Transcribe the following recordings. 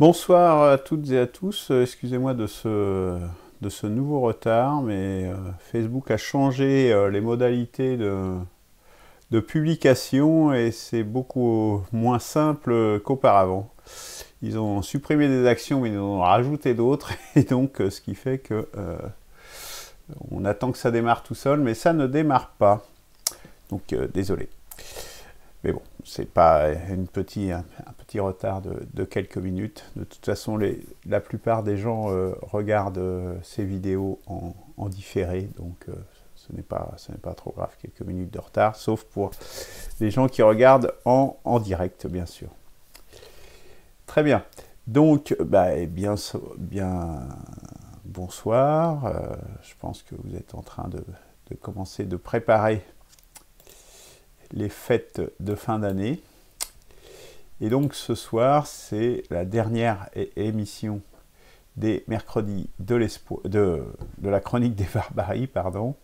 Bonsoir à toutes et à tous. Excusez-moi de ce nouveau retard, mais Facebook a changé les modalités de publication et c'est beaucoup moins simple qu'auparavant. Ils ont supprimé des actions, mais ils en ont rajouté d'autres, et donc ce qui fait que on attend que ça démarre tout seul, mais ça ne démarre pas. Donc désolé. Mais bon, c'est pas un petit retard de quelques minutes. De toute façon, la plupart des gens regardent ces vidéos en différé, donc ce n'est pas trop grave, quelques minutes de retard, sauf pour les gens qui regardent en direct, bien sûr. Très bien. Donc, bien bonsoir. Je pense que vous êtes en train de commencer de préparer les fêtes de fin d'année. Et donc ce soir, c'est la dernière émission des mercredis de la chronique des barbaries, pardon,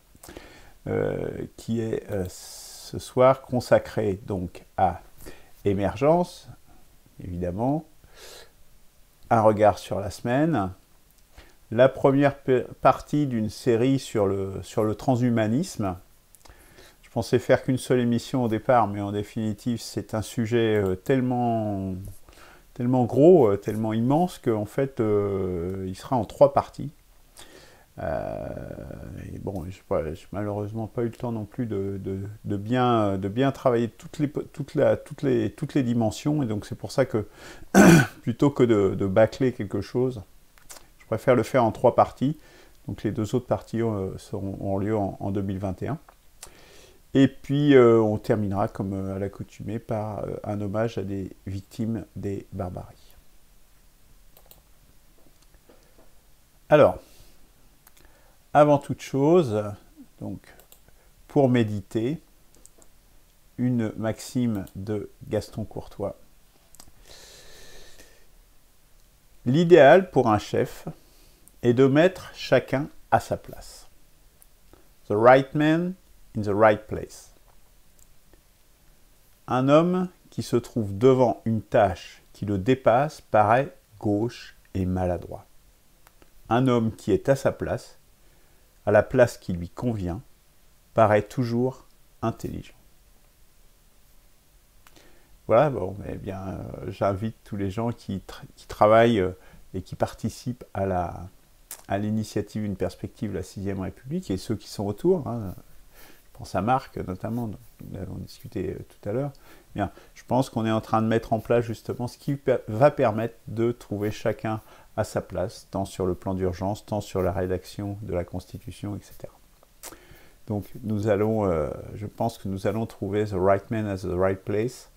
qui est ce soir consacrée donc à Émergence, évidemment, un regard sur la semaine, la première partie d'une série sur le transhumanisme. Je pensais faire qu'une seule émission au départ, mais en définitive, c'est un sujet tellement gros, tellement immense, qu'en fait, il sera en 3 parties. Et bon, je n'ai malheureusement pas eu le temps non plus de bien travailler toutes les dimensions, et donc c'est pour ça que, plutôt que de bâcler quelque chose, je préfère le faire en 3 parties. Donc les 2 autres parties auront lieu en 2021. Et puis on terminera comme à l'accoutumée par un hommage à des victimes des barbaries. Alors, avant toute chose, donc pour méditer, une maxime de Gaston Courtois. L'idéal pour un chef est de mettre chacun à sa place. The right man in the right place. Un homme qui se trouve devant une tâche qui le dépasse paraît gauche et maladroit. Un homme qui est à sa place, à la place qui lui convient, paraît toujours intelligent. Voilà, bon, eh bien, j'invite tous les gens qui travaillent et qui participent à l'initiative Une perspective, la 6ème République, et ceux qui sont autour, hein, je pense à Marc notamment, nous avons discuté tout à l'heure. Bien, je pense qu'on est en train de mettre en place justement ce qui va permettre de trouver chacun à sa place, tant sur le plan d'urgence, tant sur la rédaction de la Constitution, etc. Donc nous allons, je pense que nous allons trouver the right man at the right place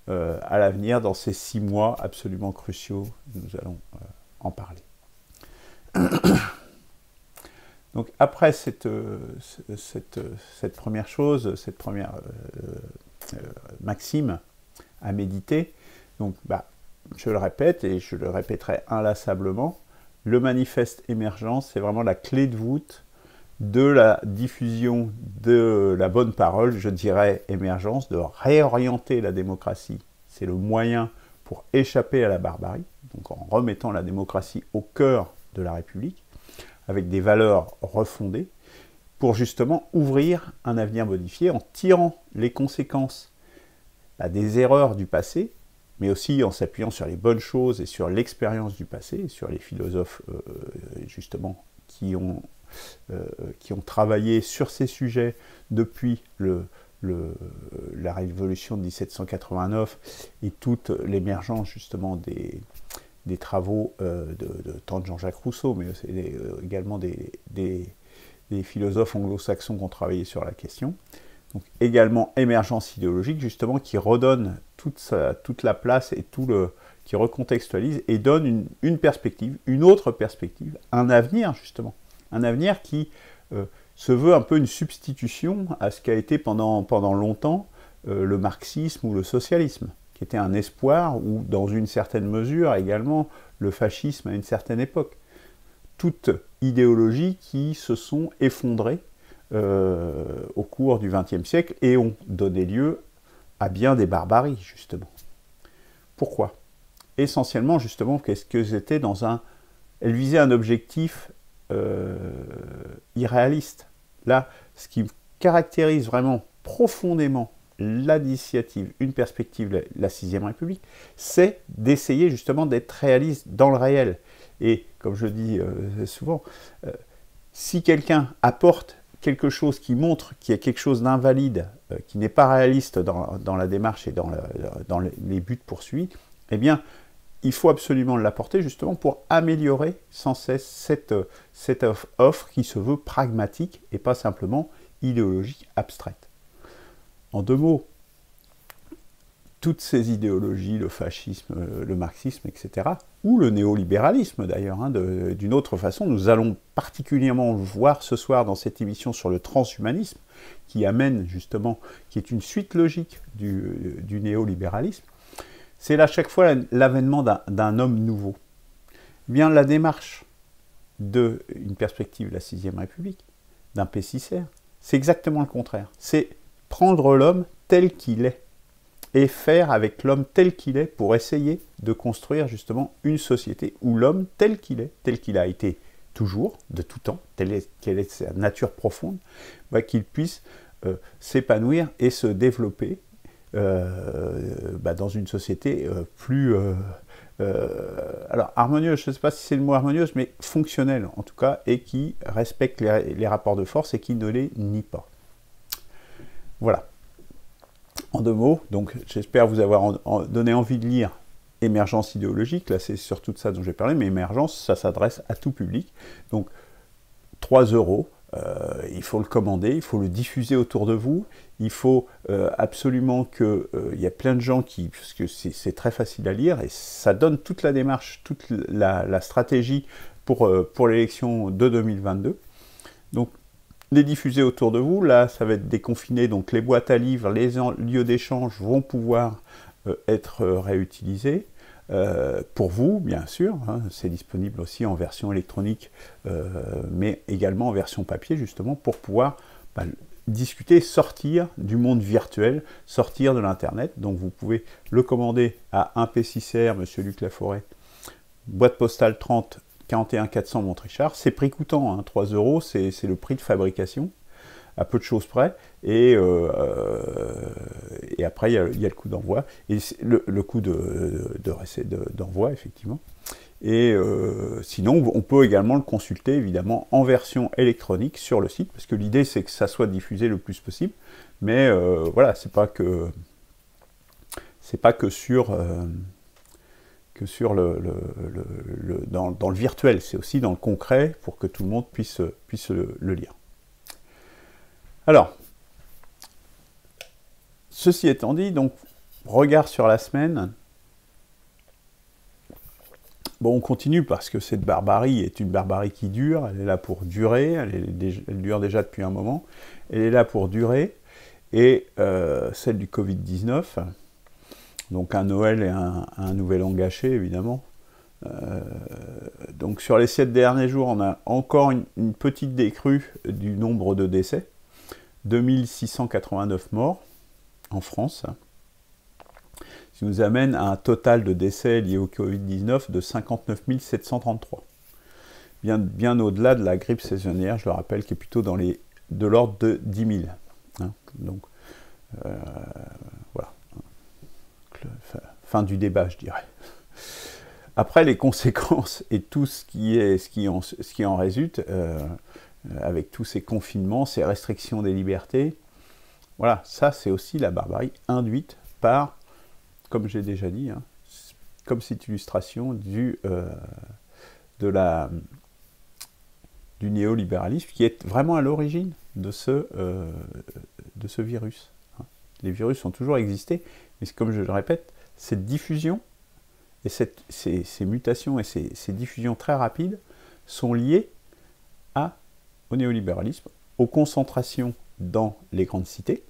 à l'avenir, dans ces 6 mois absolument cruciaux, nous allons en parler. Donc après cette première chose, cette première maxime à méditer, donc je le répète et je le répéterai inlassablement, le manifeste Émergence, c'est vraiment la clé de voûte de la diffusion de la bonne parole, je dirais Émergence, de réorienter la démocratie. C'est le moyen pour échapper à la barbarie, donc en remettant la démocratie au cœur de la République, avec des valeurs refondées, pour justement ouvrir un avenir modifié en tirant les conséquences des erreurs du passé, mais aussi en s'appuyant sur les bonnes choses et sur l'expérience du passé, et sur les philosophes justement qui ont travaillé sur ces sujets depuis la révolution de 1789 et toute l'émergence justement des travaux tant de Jean-Jacques Rousseau, mais également des philosophes anglo-saxons qui ont travaillé sur la question. Donc également émergence idéologique, justement, qui redonne toute la place et qui recontextualise et donne une perspective, une autre perspective, un avenir, justement. Un avenir qui se veut un peu une substitution à ce qu'a été pendant longtemps le marxisme ou le socialisme, qui était un espoir, ou dans une certaine mesure également le fascisme à une certaine époque. Toutes idéologies qui se sont effondrées au cours du XXe siècle et ont donné lieu à bien des barbaries, justement. Pourquoi ? essentiellement, justement, qu'est-ce que c'était elle visait un objectif irréaliste. Là, ce qui caractérise vraiment profondément l'initiative, une perspective, la 6ème République, c'est d'essayer justement d'être réaliste dans le réel. Et comme je dis souvent, si quelqu'un apporte quelque chose qui montre qu'il y a quelque chose d'invalide, qui n'est pas réaliste dans la démarche et dans les buts poursuivis, eh bien, il faut absolument l'apporter justement pour améliorer sans cesse cette offre qui se veut pragmatique et pas simplement idéologique abstraite. En 2 mots, toutes ces idéologies, le fascisme, le marxisme, etc., ou le néolibéralisme d'ailleurs, hein, d'une autre façon, nous allons particulièrement voir ce soir dans cette émission sur le transhumanisme, qui amène justement, qui est une suite logique du néolibéralisme, c'est à chaque fois l'avènement d'un homme nouveau. Eh bien, la démarche d'une perspective de la 6ème République, d'un P6R, c'est exactement le contraire. C'est prendre l'homme tel qu'il est et faire avec l'homme tel qu'il est pour essayer de construire justement une société où l'homme tel qu'il a été toujours, de tout temps, quelle est sa nature profonde, qu'il puisse s'épanouir et se développer dans une société plus alors harmonieuse, je ne sais pas si c'est le mot harmonieuse, mais fonctionnelle en tout cas, et qui respecte les rapports de force et qui ne les nie pas. Voilà. En 2 mots, donc j'espère vous avoir donné envie de lire Émergence idéologique, là c'est surtout de ça dont j'ai parlé, mais Émergence, ça s'adresse à tout public. Donc 3 €, il faut le commander, il faut le diffuser autour de vous, il faut absolument qu'il y a plein de gens parce que c'est très facile à lire, et ça donne toute la démarche, toute la stratégie pour l'élection de 2022. Donc, les diffuser autour de vous, là ça va être déconfiné, donc les boîtes à livres, les lieux d'échange vont pouvoir être réutilisés. Pour vous, bien sûr, hein, c'est disponible aussi en version électronique, mais également en version papier, justement, pour pouvoir discuter, sortir du monde virtuel, sortir de l'Internet. Donc vous pouvez le commander à un P6R, Monsieur Luc Laforêt, boîte postale 30 41 400 Montrichard. C'est prix coûtant, hein, 3 €, c'est le prix de fabrication, à peu de choses près, et après il y a le coût d'envoi, et le coût d'envoi, effectivement. Et sinon, on peut également le consulter, évidemment, en version électronique sur le site, parce que l'idée, c'est que ça soit diffusé le plus possible, mais voilà, c'est pas que sur dans le virtuel, c'est aussi dans le concret, pour que tout le monde puisse le lire. Alors, ceci étant dit, donc, regard sur la semaine. Bon, on continue parce que cette barbarie est une barbarie qui dure, elle est là pour durer, elle dure déjà depuis un moment, elle est là pour durer, et celle du Covid-19, donc un Noël et un Nouvel An gâché, évidemment. Donc sur les 7 derniers jours, on a encore une petite décrue du nombre de décès, 2689 morts en France, ce qui nous amène à un total de décès liés au Covid-19 de 59 733. Bien au-delà de la grippe saisonnière, je le rappelle, qui est plutôt de l'ordre de 10 000. Hein. Donc, voilà. Fin du débat, je dirais. Après, les conséquences et tout ce qui en résulte, avec tous ces confinements, ces restrictions des libertés, voilà, ça c'est aussi la barbarie induite par, comme j'ai déjà dit, hein, comme cette illustration du néolibéralisme qui est vraiment à l'origine de ce virus. Les virus ont toujours existé, mais comme je le répète, cette diffusion et ces mutations et ces diffusions très rapides sont liées au néolibéralisme, aux concentrations dans les grandes cités,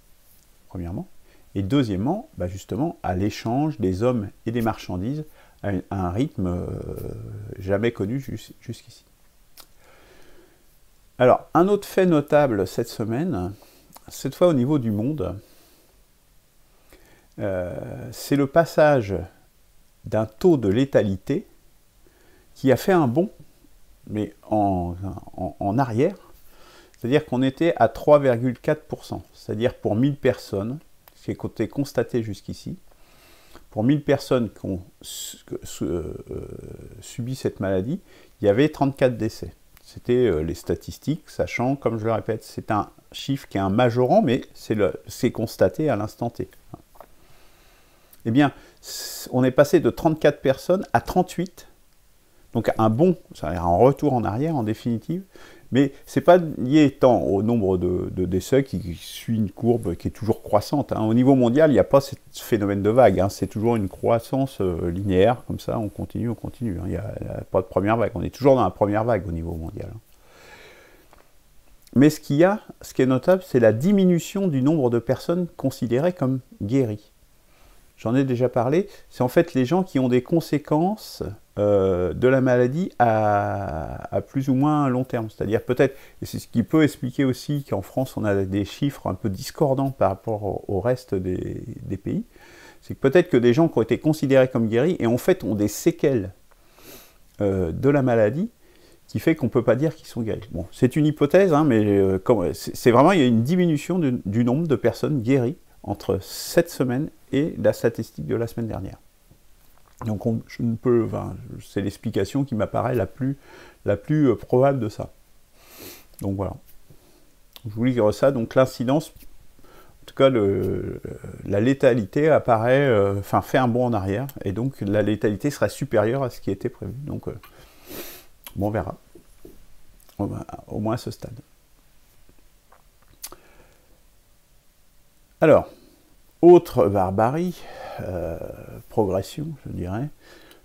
premièrement, et deuxièmement, justement, à l'échange des hommes et des marchandises à un rythme jamais connu jusqu'ici. Alors, un autre fait notable cette semaine, cette fois au niveau du monde, c'est le passage d'un taux de létalité qui a fait un bond, mais en arrière. C'est-à-dire qu'on était à 3,4%. C'est-à-dire pour 1000 personnes, ce qui est constaté jusqu'ici, pour 1000 personnes qui ont subi cette maladie, il y avait 34 décès. C'était les statistiques, sachant, comme je le répète, c'est un chiffre qui est un majorant, mais c'est constaté à l'instant T. Eh bien, on est passé de 34 personnes à 38. Donc un bond, c'est-à-dire un retour en arrière en définitive, mais ce n'est pas lié tant au nombre de décès qui suit une courbe qui est toujours croissante. Au niveau mondial, il n'y a pas ce phénomène de vague, c'est toujours une croissance linéaire, comme ça, on continue. Il n'y a pas de première vague, on est toujours dans la première vague au niveau mondial. Mais ce qui est notable, c'est la diminution du nombre de personnes considérées comme guéries. J'en ai déjà parlé, c'est en fait les gens qui ont des conséquences de la maladie à plus ou moins long terme. C'est-à-dire peut-être, et c'est ce qui peut expliquer aussi qu'en France on a des chiffres un peu discordants par rapport au reste des pays, c'est que peut-être que des gens qui ont été considérés comme guéris et en fait ont des séquelles de la maladie qui fait qu'on ne peut pas dire qu'ils sont guéris. Bon, c'est une hypothèse, mais c'est vraiment, il y a une diminution du nombre de personnes guéries entre cette semaine et la statistique de la semaine dernière. Donc c'est l'explication qui m'apparaît la plus probable de ça. Donc voilà. Je vous livre ça. Donc l'incidence, en tout cas la létalité apparaît, fait un bond en arrière, et donc la létalité sera supérieure à ce qui était prévu. Donc bon, on verra. Au moins à ce stade. Alors, autre barbarie, progression, je dirais,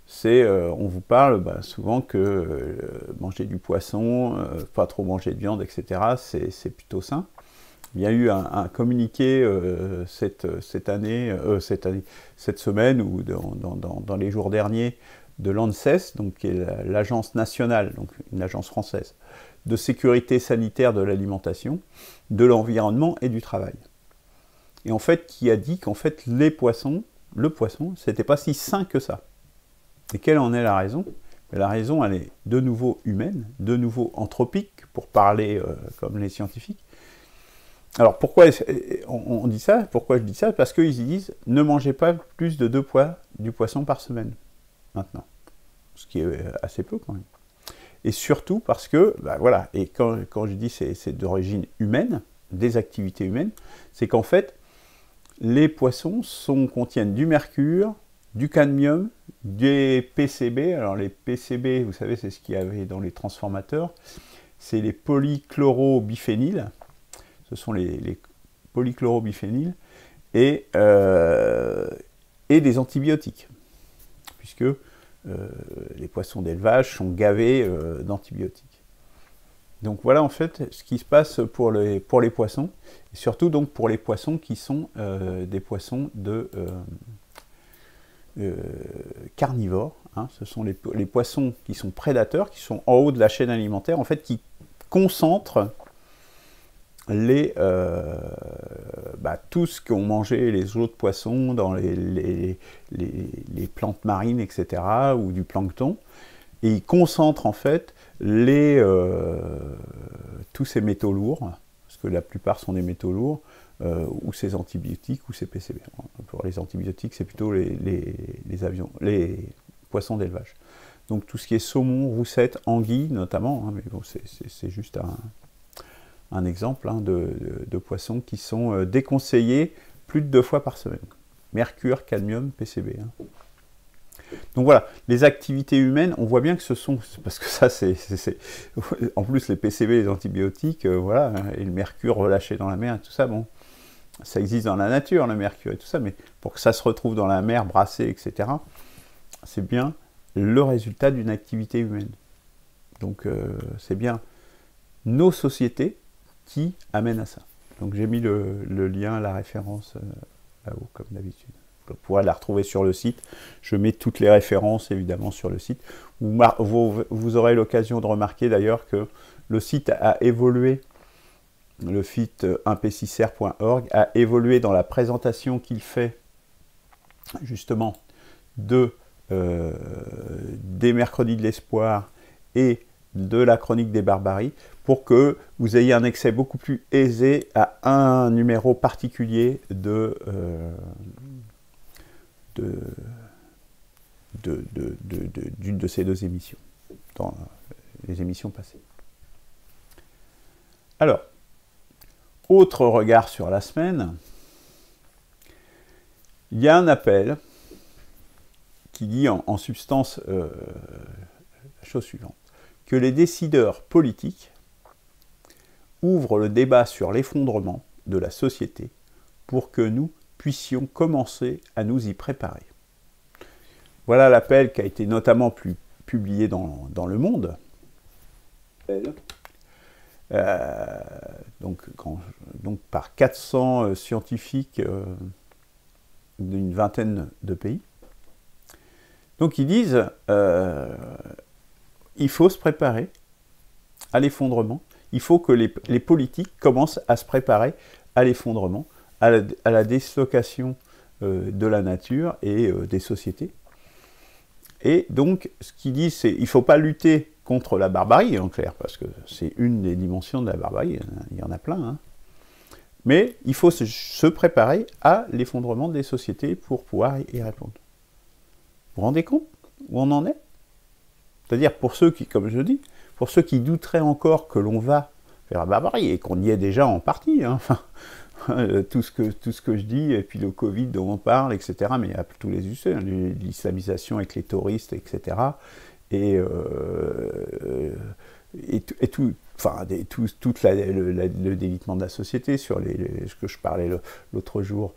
c'est, on vous parle souvent que manger du poisson, pas trop manger de viande, etc., c'est plutôt sain. Il y a eu un communiqué cette semaine ou dans les jours derniers de l'ANSES, donc qui est l'agence nationale, donc une agence française, de sécurité sanitaire de l'alimentation, de l'environnement et du travail. Et en fait, qui a dit qu'en fait, le poisson, c'était pas si sain que ça. Et quelle en est la raison? La raison, elle est de nouveau humaine, de nouveau anthropique, pour parler comme les scientifiques. Alors, pourquoi on dit ça? Pourquoi je dis ça? Parce qu'ils disent, ne mangez pas plus de 2 fois du poisson par semaine, maintenant. Ce qui est assez peu, quand même. Et surtout parce que, voilà, et quand je dis c'est d'origine humaine, des activités humaines, c'est qu'en fait, les poissons contiennent du mercure, du cadmium, des PCB. Alors les PCB, vous savez, c'est ce qu'il y avait dans les transformateurs. C'est les polychlorobiphéniles. Ce sont les polychlorobiphéniles et des antibiotiques, puisque les poissons d'élevage sont gavés d'antibiotiques. Donc voilà en fait ce qui se passe pour les poissons, et surtout donc pour les poissons qui sont des poissons carnivores. Ce sont les poissons qui sont prédateurs, qui sont en haut de la chaîne alimentaire, en fait qui concentrent tout ce qu'ont mangé les autres poissons dans les plantes marines, etc., ou du plancton, et ils concentrent en fait tous ces métaux lourds, parce que la plupart sont des métaux lourds, ou ces antibiotiques, ou ces PCB. Pour les antibiotiques, c'est plutôt les poissons d'élevage. Donc tout ce qui est saumon, roussette, anguille notamment, mais bon, c'est juste un exemple de poissons qui sont déconseillés plus de 2 fois par semaine. Mercure, cadmium, PCB. Donc voilà, les activités humaines, on voit bien que ce sont, parce que ça en plus les PCB, les antibiotiques, voilà, et le mercure relâché dans la mer et tout ça, bon, ça existe dans la nature, le mercure et tout ça, mais pour que ça se retrouve dans la mer, brassé, etc., c'est bien le résultat d'une activité humaine. Donc c'est bien nos sociétés qui amènent à ça. Donc j'ai mis le lien, la référence là-haut, comme d'habitude. Vous pourrez la retrouver sur le site. Je mets toutes les références, évidemment, sur le site. Vous aurez l'occasion de remarquer, d'ailleurs, que le site a évolué, le site 1p6r.org a évolué dans la présentation qu'il fait, justement, de des Mercredis de l'Espoir et de la Chronique des Barbaries, pour que vous ayez un accès beaucoup plus aisé à un numéro particulier d'une de ces deux émissions, dans les émissions passées. Alors, autre regard sur la semaine, il y a un appel qui dit en substance la chose suivante, que les décideurs politiques ouvrent le débat sur l'effondrement de la société pour que nous puissions commencer à nous y préparer. Voilà l'appel qui a été notamment publié dans Le Monde. Donc par 400 scientifiques d'une vingtaine de pays. Donc ils disent il faut se préparer à l'effondrement, il faut que les politiques commencent à se préparer à l'effondrement, à la dislocation de la nature et des sociétés. Et donc ce qu'ils disent, c'est qu'il ne faut pas lutter contre la barbarie, en clair, parce que c'est une des dimensions de la barbarie, il y en a plein, hein. Mais il faut se préparer à l'effondrement des sociétés pour pouvoir y répondre. Vous vous rendez compte où on en est? C'est-à-dire, pour ceux qui, comme je dis, pour ceux qui douteraient encore que l'on va vers la barbarie, et qu'on y est déjà en partie, hein, enfin, tout ce que je dis, et puis le Covid dont on parle, etc., mais il y a tous les usés, hein, l'islamisation avec les touristes, etc., et tout, enfin, tout le délitement de la société, sur ce que je parlais l'autre jour,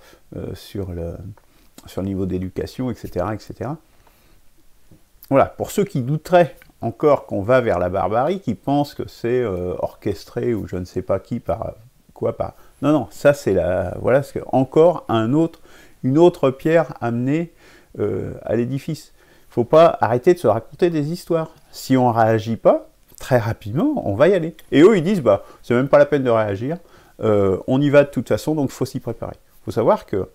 sur le niveau d'éducation, etc., etc. Voilà, pour ceux qui douteraient encore qu'on va vers la barbarie, qui pensent que c'est orchestré ou je ne sais pas qui, par quoi, par... Non, non, ça c'est voilà, encore une autre pierre amenée à l'édifice. Il ne faut pas arrêter de se raconter des histoires. Si on ne réagit pas, très rapidement, on va y aller. Et eux, ils disent, bah, c'est même pas la peine de réagir, on y va de toute façon, donc il faut s'y préparer. Il faut savoir que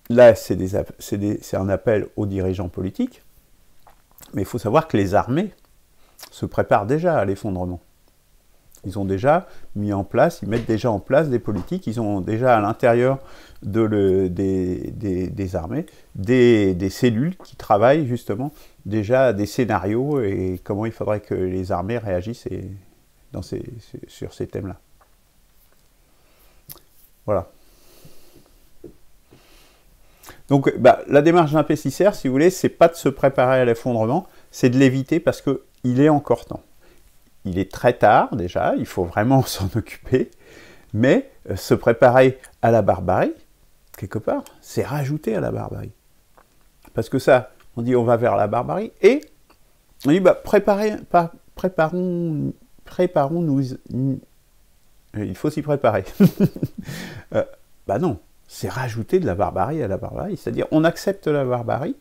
là, c'est un appel aux dirigeants politiques, mais il faut savoir que les armées se préparent déjà à l'effondrement. Ils ont déjà mis en place, ils mettent déjà en place des politiques, ils ont déjà à l'intérieur des armées des cellules qui travaillent justement déjà des scénarios et comment il faudrait que les armées réagissent sur ces thèmes-là. Voilà. Donc la démarche d'un pesticide, si vous voulez, c'est pas de se préparer à l'effondrement, c'est de l'éviter parce qu'il est encore temps. Il est très tard déjà, il faut vraiment s'en occuper, mais se préparer à la barbarie, quelque part, c'est rajouter à la barbarie. Parce que ça, on dit on va vers la barbarie, et on dit préparons-nous, il faut s'y préparer. Non, c'est rajouter de la barbarie à la barbarie, c'est-à-dire on accepte la barbarie,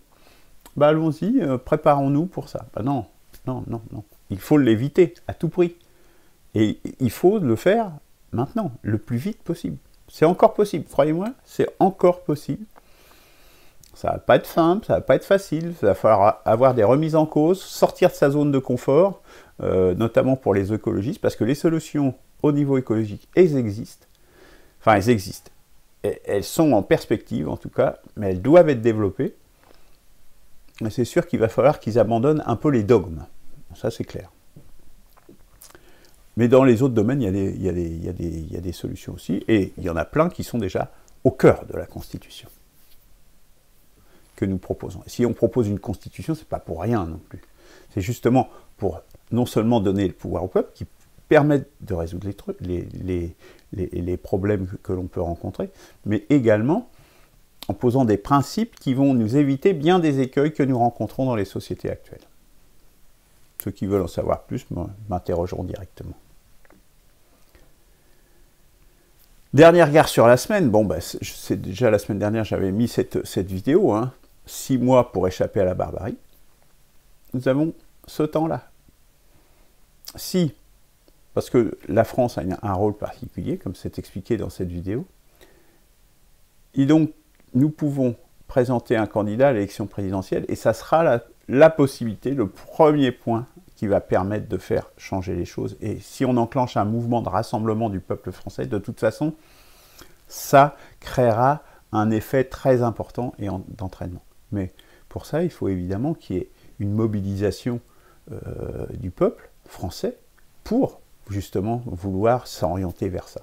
allons-y, préparons-nous pour ça. Non, non, non, non. Il faut l'éviter à tout prix. Et il faut le faire maintenant, le plus vite possible. C'est encore possible, croyez-moi, c'est encore possible. Ça va pas être simple, ça va pas être facile, ça va falloir avoir des remises en cause, sortir de sa zone de confort, notamment pour les écologistes, parce que les solutions au niveau écologique, elles existent. Enfin, elles existent. Elles sont en perspective, en tout cas, mais elles doivent être développées. Mais c'est sûr qu'il va falloir qu'ils abandonnent un peu les dogmes. Ça, c'est clair. Mais dans les autres domaines, il y a des solutions aussi, et il y en a plein qui sont déjà au cœur de la Constitution que nous proposons. Et si on propose une Constitution, c'est pas pour rien non plus. C'est justement pour non seulement donner le pouvoir au peuple, qui permettent de résoudre les problèmes que l'on peut rencontrer, mais également en posant des principes qui vont nous éviter bien des écueils que nous rencontrons dans les sociétés actuelles. Ceux qui veulent en savoir plus m'interrogeront directement. Dernier regard sur la semaine. Bon, c'est déjà la semaine dernière, j'avais mis cette vidéo. Hein, 6 mois pour échapper à la barbarie. Nous avons ce temps-là. Si, parce que la France a un rôle particulier, comme c'est expliqué dans cette vidéo, et donc nous pouvons présenter un candidat à l'élection présidentielle, et ça sera la possibilité, le premier point qui va permettre de faire changer les choses. Et si on enclenche un mouvement de rassemblement du peuple français, de toute façon, ça créera un effet très important et d'entraînement. Mais pour ça, il faut évidemment qu'il y ait une mobilisation du peuple français pour justement vouloir s'orienter vers ça.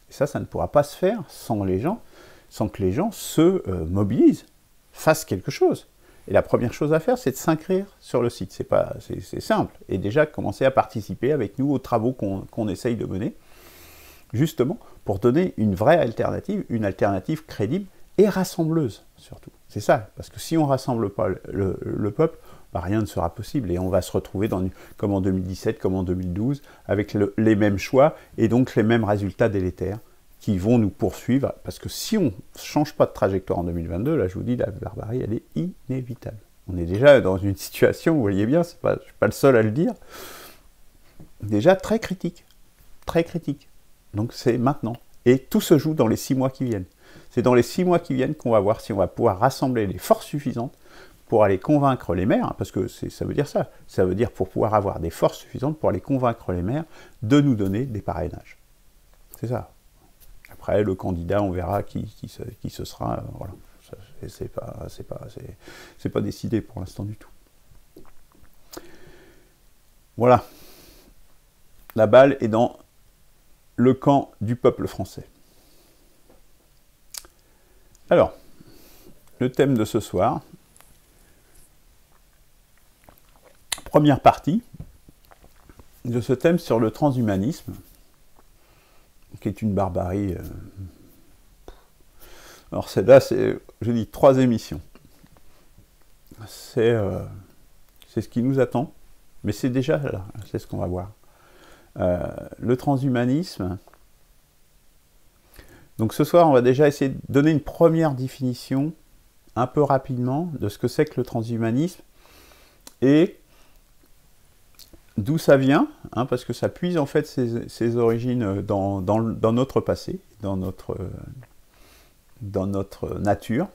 Et ça ne pourra pas se faire sans que les gens se mobilisent, fassent quelque chose. Et la première chose à faire, c'est de s'inscrire sur le site. C'est simple. Et déjà, commencer à participer avec nous aux travaux qu'on essaye de mener, justement pour donner une vraie alternative, une alternative crédible et rassembleuse, surtout. C'est ça, parce que si on ne rassemble pas le peuple, bah, rien ne sera possible. Et on va se retrouver comme en 2017, comme en 2012, avec les mêmes choix et donc les mêmes résultats délétères qui vont nous poursuivre, parce que si on ne change pas de trajectoire en 2022, là je vous dis, la barbarie, elle est inévitable. On est déjà dans une situation, vous voyez bien, je ne suis pas le seul à le dire, déjà très critique. Très critique. Donc c'est maintenant. Et tout se joue dans les 6 mois qui viennent. C'est dans les 6 mois qui viennent qu'on va voir si on va pouvoir rassembler les forces suffisantes pour aller convaincre les maires, parce que ça veut dire ça. Ça veut dire pour pouvoir avoir des forces suffisantes pour aller convaincre les maires de nous donner des parrainages. C'est ça. Après, le candidat, on verra qui ce sera. Voilà. C'est pas décidé pour l'instant du tout. Voilà. La balle est dans le camp du peuple français. Alors, le thème de ce soir. Première partie de ce thème sur le transhumanisme, qui est une barbarie. Alors celle-là, je dis 3 émissions. C'est ce qui nous attend, mais c'est déjà là, c'est ce qu'on va voir. Le transhumanisme. Donc ce soir, on va déjà essayer de donner une première définition, un peu rapidement, de ce que c'est que le transhumanisme, et d'où ça vient, hein, parce que ça puise en fait ses origines dans notre passé, dans notre nature.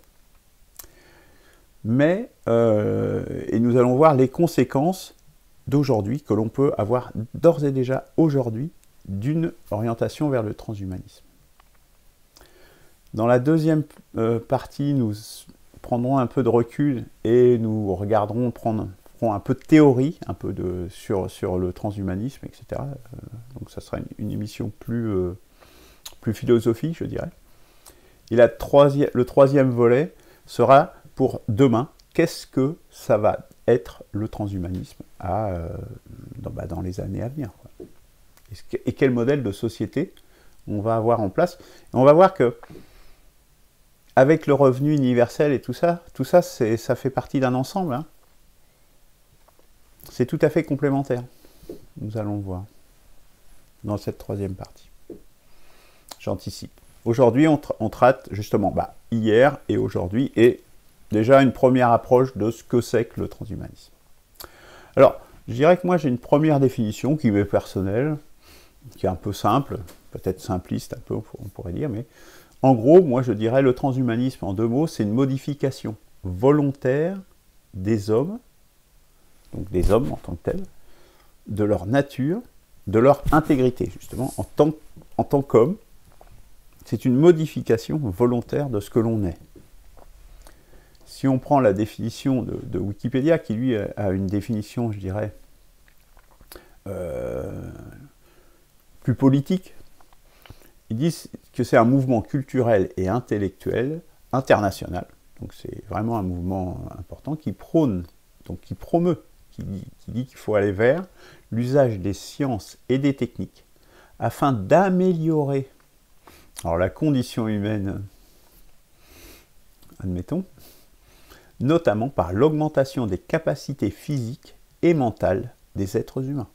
Mais, et nous allons voir les conséquences d'aujourd'hui, que l'on peut avoir d'ores et déjà aujourd'hui, d'une orientation vers le transhumanisme. Dans la deuxième partie, nous prendrons un peu de recul et nous regarderons prendre un peu de théorie, un peu sur le transhumanisme, etc. Donc ça sera une émission plus philosophique, je dirais. Et le troisième volet sera pour demain. Qu'est-ce que ça va être le transhumanisme dans les années à venir, quoi. Et quel modèle de société on va avoir en place. Et on va voir que avec le revenu universel et tout ça ça fait partie d'un ensemble, hein. C'est tout à fait complémentaire. Nous allons le voir dans cette troisième partie. J'anticipe. Aujourd'hui, on traite justement hier et aujourd'hui, et déjà une première approche de ce que c'est que le transhumanisme. Alors, je dirais que moi j'ai une première définition qui m'est personnelle, qui est un peu simple, peut-être simpliste un peu, on pourrait dire, mais en gros, moi je dirais le transhumanisme en 2 mots, c'est une modification volontaire des hommes, donc des hommes en tant que tels, de leur nature, de leur intégrité, justement, en tant qu'homme. C'est une modification volontaire de ce que l'on est. Si on prend la définition de Wikipédia, qui lui a une définition, je dirais, plus politique, ils disent que c'est un mouvement culturel et intellectuel international, donc c'est vraiment un mouvement important qui prône, donc qui promeut, qui dit qu'il faut aller vers l'usage des sciences et des techniques afin d'améliorer la condition humaine, admettons, notamment par l'augmentation des capacités physiques et mentales des êtres humains.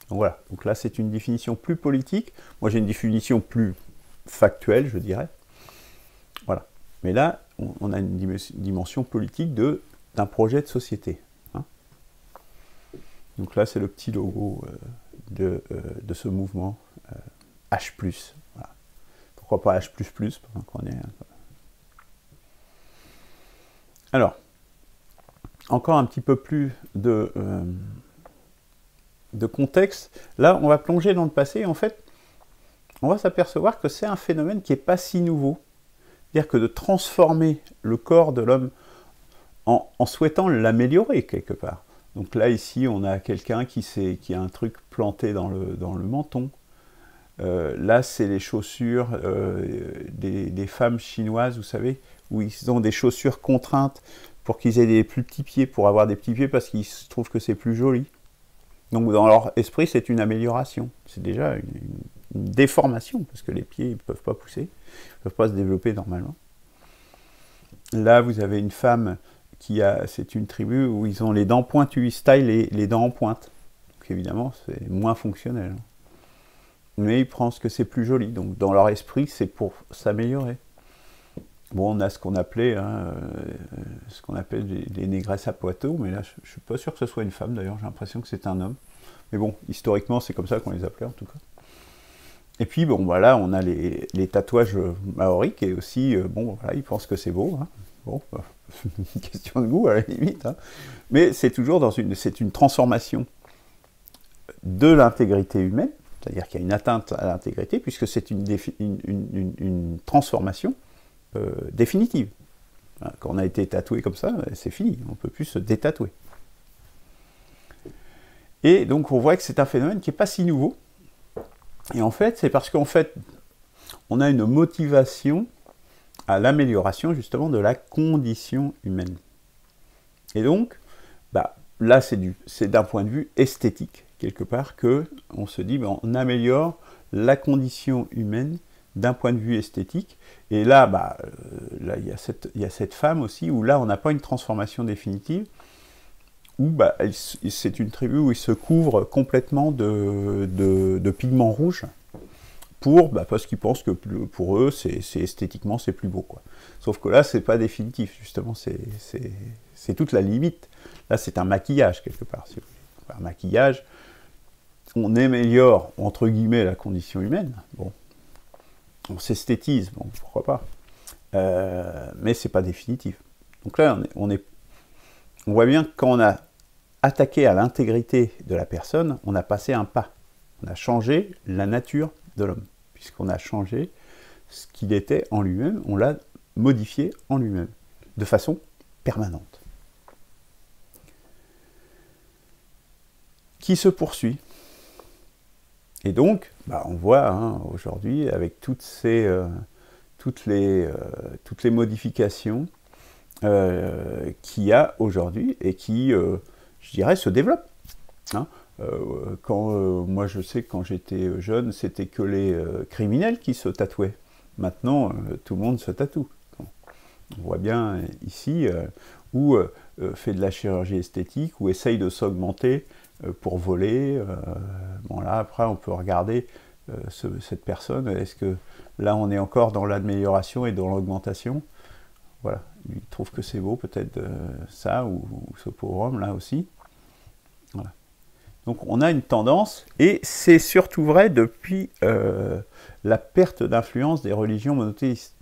Donc voilà, donc là c'est une définition plus politique, moi j'ai une définition plus factuelle, je dirais. Voilà, mais là on a une dimension politique d'un projet de société. Donc là, c'est le petit logo de ce mouvement H+. Voilà. Pourquoi pas H++, pendant qu'on est... Alors, encore un petit peu plus de contexte. Là, on va plonger dans le passé. En fait, on va s'apercevoir que c'est un phénomène qui n'est pas si nouveau. C'est-à-dire que de transformer le corps de l'homme en souhaitant l'améliorer quelque part. Donc là, ici, on a quelqu'un qui a un truc planté dans le menton. Là, c'est les chaussures des femmes chinoises, vous savez, où ils ont des chaussures contraintes pour qu'ils aient des plus petits pieds, pour avoir des petits pieds parce qu'ils trouvent que c'est plus joli. Donc dans leur esprit, c'est une amélioration. C'est déjà une déformation, parce que les pieds ne peuvent pas pousser, ne peuvent pas se développer normalement. Là, vous avez une femme c'est une tribu où ils ont les dents pointues, ils stylent les dents en pointe. Donc évidemment, c'est moins fonctionnel. Mais ils pensent que c'est plus joli. Donc dans leur esprit, c'est pour s'améliorer. Bon, on a ce qu'on appelait, ce qu'on appelle les négresses à Poitou, mais là, je ne suis pas sûr que ce soit une femme, d'ailleurs, j'ai l'impression que c'est un homme. Mais bon, historiquement, c'est comme ça qu'on les appelait, en tout cas. Et puis, bon, voilà, on a les tatouages maoris, qui est aussi, bon, voilà, ils pensent que c'est beau, hein. Bon, une question de goût, à la limite, hein. Mais c'est toujours c'est une transformation de l'intégrité humaine, c'est-à-dire qu'il y a une atteinte à l'intégrité, puisque c'est une transformation définitive. Quand on a été tatoué comme ça, c'est fini, on ne peut plus se détatouer. Et donc on voit que c'est un phénomène qui n'est pas si nouveau. Et en fait, c'est parce qu'en fait, on a une motivation à l'amélioration justement de la condition humaine. Et donc, là, c'est d'un point de vue esthétique, quelque part, qu'on se dit, on améliore la condition humaine d'un point de vue esthétique. Et là, là il y a cette femme aussi, où là, on n'a pas une transformation définitive, où c'est une tribu où ils se couvrent complètement de pigments rouges, parce qu'ils pensent que pour eux, esthétiquement, c'est plus beau, quoi. Sauf que là, c'est pas définitif, justement, c'est toute la limite. Là, c'est un maquillage, quelque part. Un maquillage, on améliore, entre guillemets, la condition humaine. Bon, on s'esthétise, bon, pourquoi pas. Mais c'est pas définitif. Donc là, on voit bien que quand on a attaqué à l'intégrité de la personne, on a passé un pas. On a changé la nature de l'homme, puisqu'on a changé ce qu'il était en lui-même, on l'a modifié en lui-même, de façon permanente. Qui se poursuit. Et donc, on voit aujourd'hui, avec toutes les modifications qu'il y a aujourd'hui et qui, je dirais, se développent. Moi, je sais que quand j'étais jeune, c'était que les criminels qui se tatouaient. Maintenant, tout le monde se tatoue. On voit bien ici où fait de la chirurgie esthétique, ou essaye de s'augmenter pour voler. Bon, là, après, on peut regarder cette personne. Est-ce que là, on est encore dans l'amélioration et dans l'augmentation? Voilà, il trouve que c'est beau, peut-être ça, ou ce pauvre homme, là aussi. Voilà. Donc, on a une tendance, et c'est surtout vrai depuis la perte d'influence des religions monothéistes.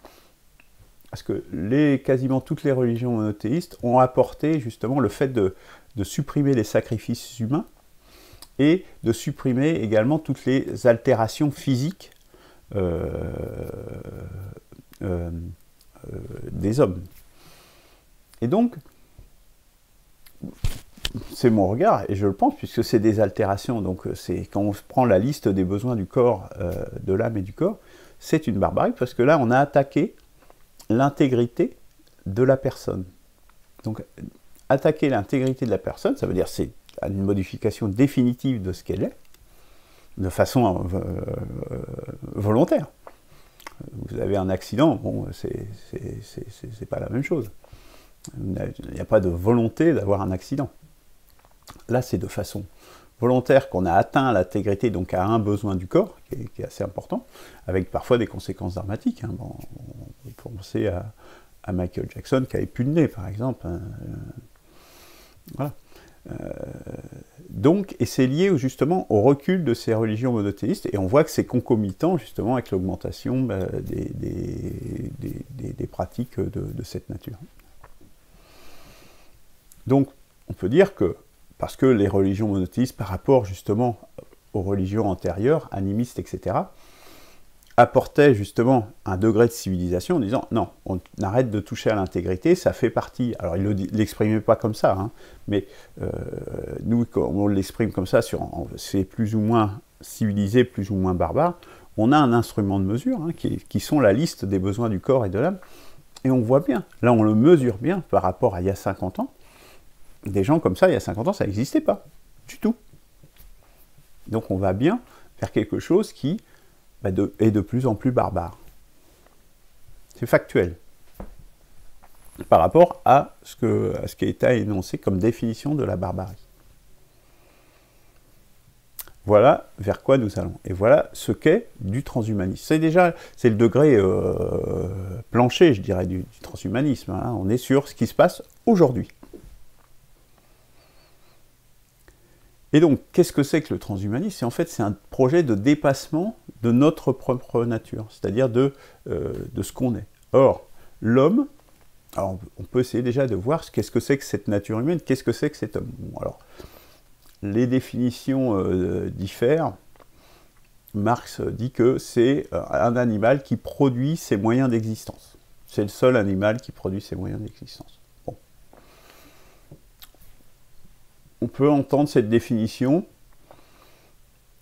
Parce que quasiment toutes les religions monothéistes ont apporté justement le fait de supprimer les sacrifices humains et de supprimer également toutes les altérations physiques des hommes. Et donc, c'est mon regard, et je le pense, puisque c'est des altérations, donc quand on prend la liste des besoins du corps, de l'âme et du corps, c'est une barbarie, parce que là, on a attaqué l'intégrité de la personne. Donc, attaquer l'intégrité de la personne, ça veut dire c'est une modification définitive de ce qu'elle est, de façon volontaire. Vous avez un accident, bon, c'est pas la même chose. Il n'y a pas de volonté d'avoir un accident. Là, c'est de façon volontaire qu'on a atteint l'intégrité, donc à un besoin du corps, qui est assez important, avec parfois des conséquences dramatiques. Bon, on peut penser à Michael Jackson qui avait plus de nez, par exemple. Voilà. Donc, et c'est lié justement au recul de ces religions monothéistes, et on voit que c'est concomitant justement avec l'augmentation des pratiques de cette nature. Donc, on peut dire que, parce que les religions monothéistes, par rapport justement aux religions antérieures, animistes, etc., apportaient justement un degré de civilisation en disant non, on arrête de toucher à l'intégrité, ça fait partie. Alors, il ne l'exprimait pas comme ça, hein, mais nous, quand on l'exprime comme ça, c'est plus ou moins civilisé, plus ou moins barbare, on a un instrument de mesure hein, qui sont la liste des besoins du corps et de l'âme, et on voit bien, là on le mesure bien par rapport à il y a 50 ans, des gens comme ça, il y a 50 ans, ça n'existait pas, du tout. Donc on va bien vers quelque chose qui est de plus en plus barbare. C'est factuel. Par rapport à ce qui a été énoncé comme définition de la barbarie. Voilà vers quoi nous allons. Et voilà ce qu'est du transhumanisme. C'est le degré plancher, je dirais, du transhumanisme. Hein. On est sur ce qui se passe aujourd'hui. Et donc, qu'est-ce que c'est que le transhumanisme? En fait, c'est un projet de dépassement de notre propre nature, c'est-à-dire de ce qu'on est. Or, l'homme, on peut essayer déjà de voir qu'est-ce que c'est que cette nature humaine, qu'est-ce que c'est que cet homme. Bon, alors, les définitions diffèrent. Marx dit que c'est un animal qui produit ses moyens d'existence. C'est le seul animal qui produit ses moyens d'existence. Bon. On peut entendre cette définition.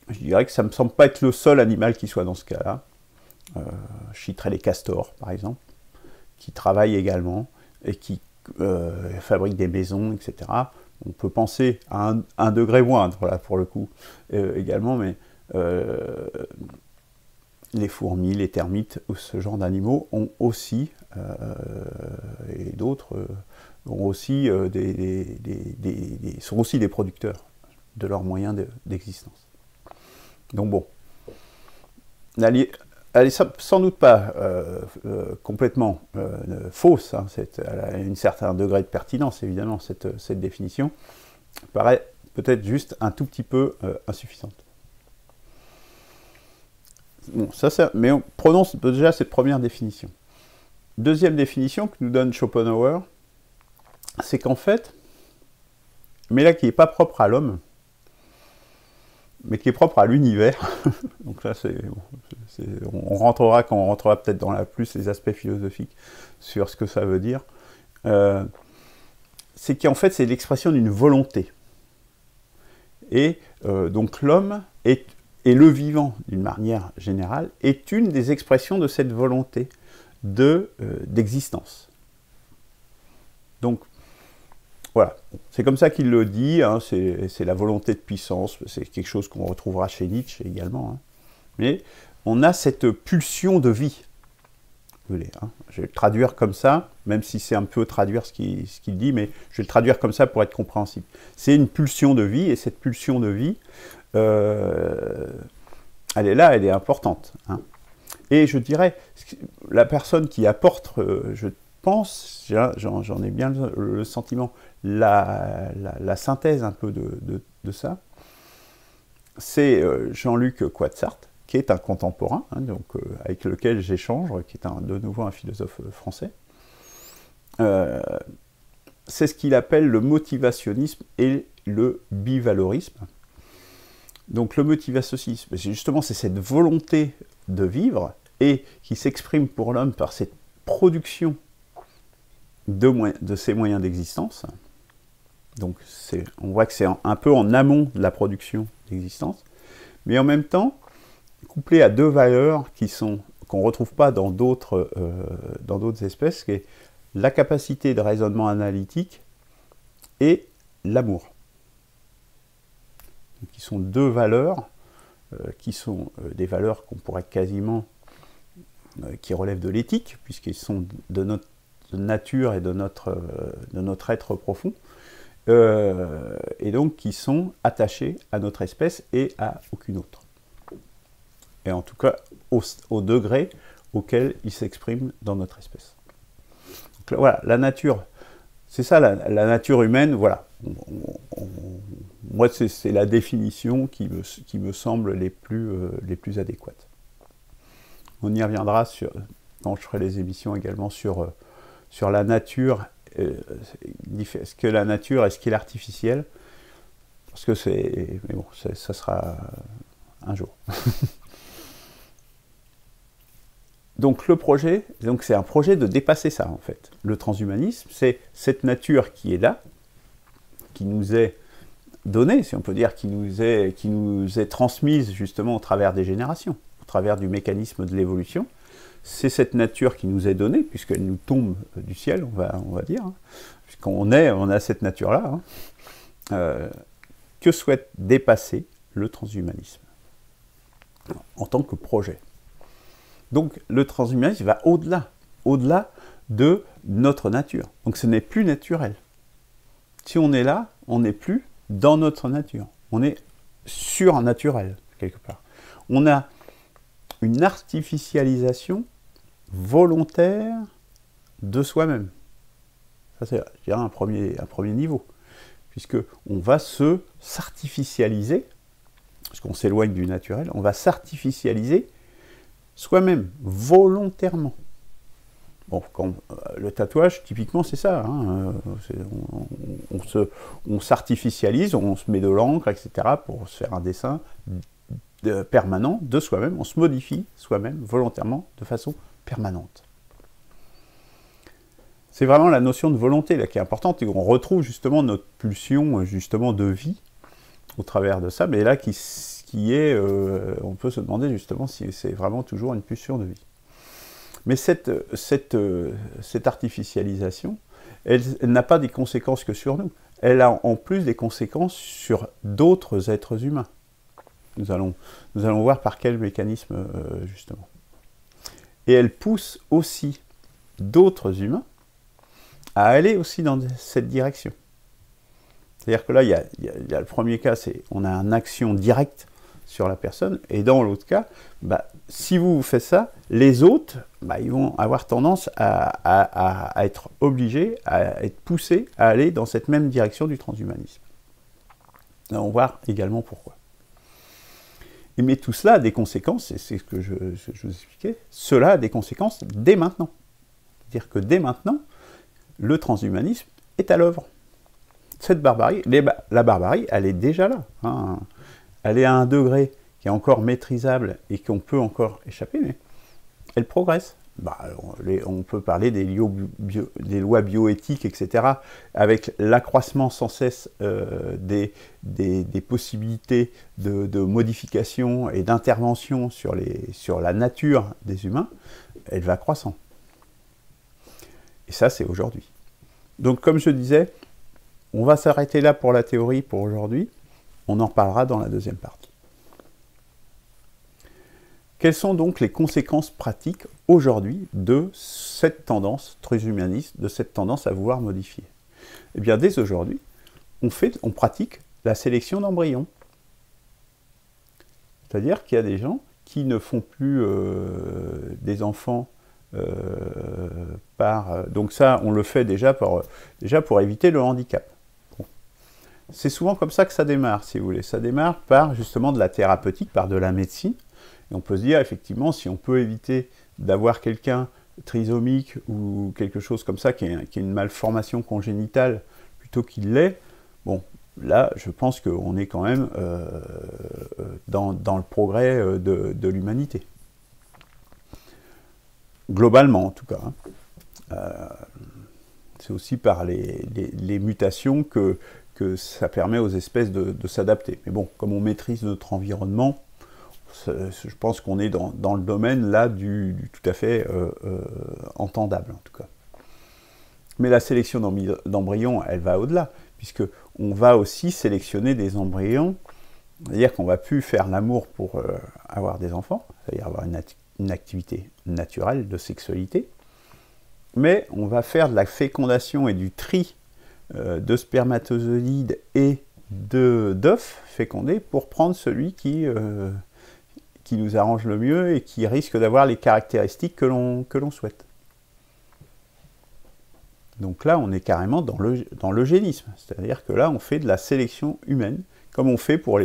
Je dirais que ça ne me semble pas être le seul animal qui soit dans ce cas-là. Je citerai les castors, par exemple, qui travaillent également et qui fabriquent des maisons, etc. On peut penser à un degré moindre, là, pour le coup, également, mais les fourmis, les termites, ce genre d'animaux ont aussi, et d'autres, ont aussi sont aussi des producteurs de leurs moyens d'existence. Donc bon, elle est sans doute pas complètement fausse, hein, elle a un certain degré de pertinence, évidemment, cette définition, paraît peut-être juste un tout petit peu insuffisante. Bon, mais prenons déjà cette première définition. Deuxième définition que nous donne Schopenhauer, c'est qu'en fait, mais là qui n'est pas propre à l'homme, mais qui est propre à l'univers, donc là on rentrera quand on rentrera peut-être dans plus les aspects philosophiques sur ce que ça veut dire, c'est qu'en fait c'est l'expression d'une volonté. Et donc l'homme et le vivant, d'une manière générale, est une des expressions de cette volonté d'existence. Donc, voilà, c'est comme ça qu'il le dit, hein, c'est la volonté de puissance, c'est quelque chose qu'on retrouvera chez Nietzsche également. Hein. Mais on a cette pulsion de vie. Vous voyez, hein, je vais le traduire comme ça, même si c'est un peu traduire ce qu'il dit, mais je vais le traduire comme ça pour être compréhensible. C'est une pulsion de vie, et cette pulsion de vie, elle est là, elle est importante. Hein. Et je dirais, la personne qui apporte, je pense, j'en ai bien le sentiment, la synthèse un peu de ça, c'est Jean-Luc Quatsart, qui est un contemporain, hein, donc, avec lequel j'échange, qui est de nouveau un philosophe français. C'est ce qu'il appelle le motivationnisme et le bivalorisme. Donc le motivationnisme, justement, c'est cette volonté de vivre et qui s'exprime pour l'homme par cette production de ses moyens d'existence. Donc on voit que c'est un peu en amont de la production d'existence, mais en même temps, couplé à deux valeurs qu'on ne retrouve pas dans d'autres espèces, qui est la capacité de raisonnement analytique et l'amour. Qui sont deux valeurs, qui sont des valeurs qu'on pourrait quasiment, qui relèvent de l'éthique, puisqu'ils sont de notre nature et de notre être profond, et donc qui sont attachés à notre espèce et à aucune autre. Et en tout cas, au degré auquel ils s'expriment dans notre espèce. Donc là, voilà, la nature, c'est ça la nature humaine, voilà. Moi, c'est la définition qui me semble les plus adéquates. On y reviendra quand je ferai les émissions également sur la nature ce que la nature et ce qui est artificiel, parce que c'est... Mais bon, ça sera un jour. Donc le projet, c'est un projet de dépasser ça en fait. Le transhumanisme, c'est cette nature qui est là, qui nous est donnée, si on peut dire, qui nous est transmise justement au travers des générations, au travers du mécanisme de l'évolution. C'est cette nature qui nous est donnée, puisqu'elle nous tombe du ciel, on va dire, hein, puisqu'on a cette nature-là, hein, que souhaite dépasser le transhumanisme en tant que projet. Donc le transhumanisme va au-delà de notre nature. Donc ce n'est plus naturel. Si on est là, on n'est plus dans notre nature. On est surnaturel, quelque part. On a une artificialisation volontaire de soi-même. Ça, c'est, je dirais, un premier niveau. Puisqu'on va s'artificialiser, parce qu'on s'éloigne du naturel, on va s'artificialiser soi-même, volontairement. Bon, le tatouage, typiquement, c'est ça. Hein, on s'artificialise, on se met de l'encre, etc., pour se faire un dessin permanent de soi-même. On se modifie soi-même, volontairement, de façon permanente. C'est vraiment la notion de volonté là, qui est importante, et on retrouve justement notre pulsion justement, de vie au travers de ça, mais là, qui est, on peut se demander justement si c'est vraiment toujours une pulsion de vie. Mais cette artificialisation, elle n'a pas des conséquences que sur nous. Elle a en plus des conséquences sur d'autres êtres humains. Nous allons voir par quel mécanisme, justement. Et elle pousse aussi d'autres humains à aller aussi dans cette direction. C'est-à-dire que là, il y a le premier cas, c'est on a une action directe sur la personne, et dans l'autre cas, si vous faites ça, les autres, ils vont avoir tendance à être obligés, à être poussés à aller dans cette même direction du transhumanisme. Là, on va voir également pourquoi. Mais tout cela a des conséquences, et c'est ce que je vous expliquais, cela a des conséquences dès maintenant. C'est-à-dire que dès maintenant, le transhumanisme est à l'œuvre. Cette barbarie, la barbarie, elle est déjà là. Hein. Elle est à un degré qui est encore maîtrisable et qu'on peut encore échapper, mais elle progresse. On peut parler des lois bioéthiques, etc., avec l'accroissement sans cesse des possibilités de modification et d'intervention sur la nature des humains, elle va croissant. Et ça, c'est aujourd'hui. Donc, comme je disais, on va s'arrêter là pour la théorie pour aujourd'hui. On en reparlera dans la deuxième partie. Quelles sont donc les conséquences pratiques aujourd'hui de cette tendance transhumaniste, de cette tendance à vouloir modifier? Eh bien, dès aujourd'hui, on pratique la sélection d'embryons. C'est-à-dire qu'il y a des gens qui ne font plus des enfants donc ça, on le fait déjà pour éviter le handicap. Bon. C'est souvent comme ça que ça démarre, si vous voulez. Ça démarre par justement de la thérapeutique, par de la médecine. Et on peut se dire, effectivement, si on peut éviter d'avoir quelqu'un trisomique ou quelque chose comme ça, qui est une malformation congénitale, plutôt qu'il l'est, bon, là, je pense qu'on est quand même dans le progrès de l'humanité. Globalement, en tout cas. C'est aussi par les mutations que ça permet aux espèces de s'adapter. Mais bon, comme on maîtrise notre environnement, je pense qu'on est dans le domaine là du tout à fait entendable, en tout cas. Mais la sélection d'embryons, elle va au-delà, puisqu'on va aussi sélectionner des embryons, c'est-à-dire qu'on ne va plus faire l'amour pour avoir des enfants, c'est-à-dire avoir une activité naturelle de sexualité, mais on va faire de la fécondation et du tri de spermatozoïdes et d'œufs fécondés pour prendre celui qui nous arrange le mieux et qui risque d'avoir les caractéristiques que l'on souhaite. Donc là, on est carrément dans l'eugénisme, c'est-à-dire que là, on fait de la sélection humaine, comme on fait pour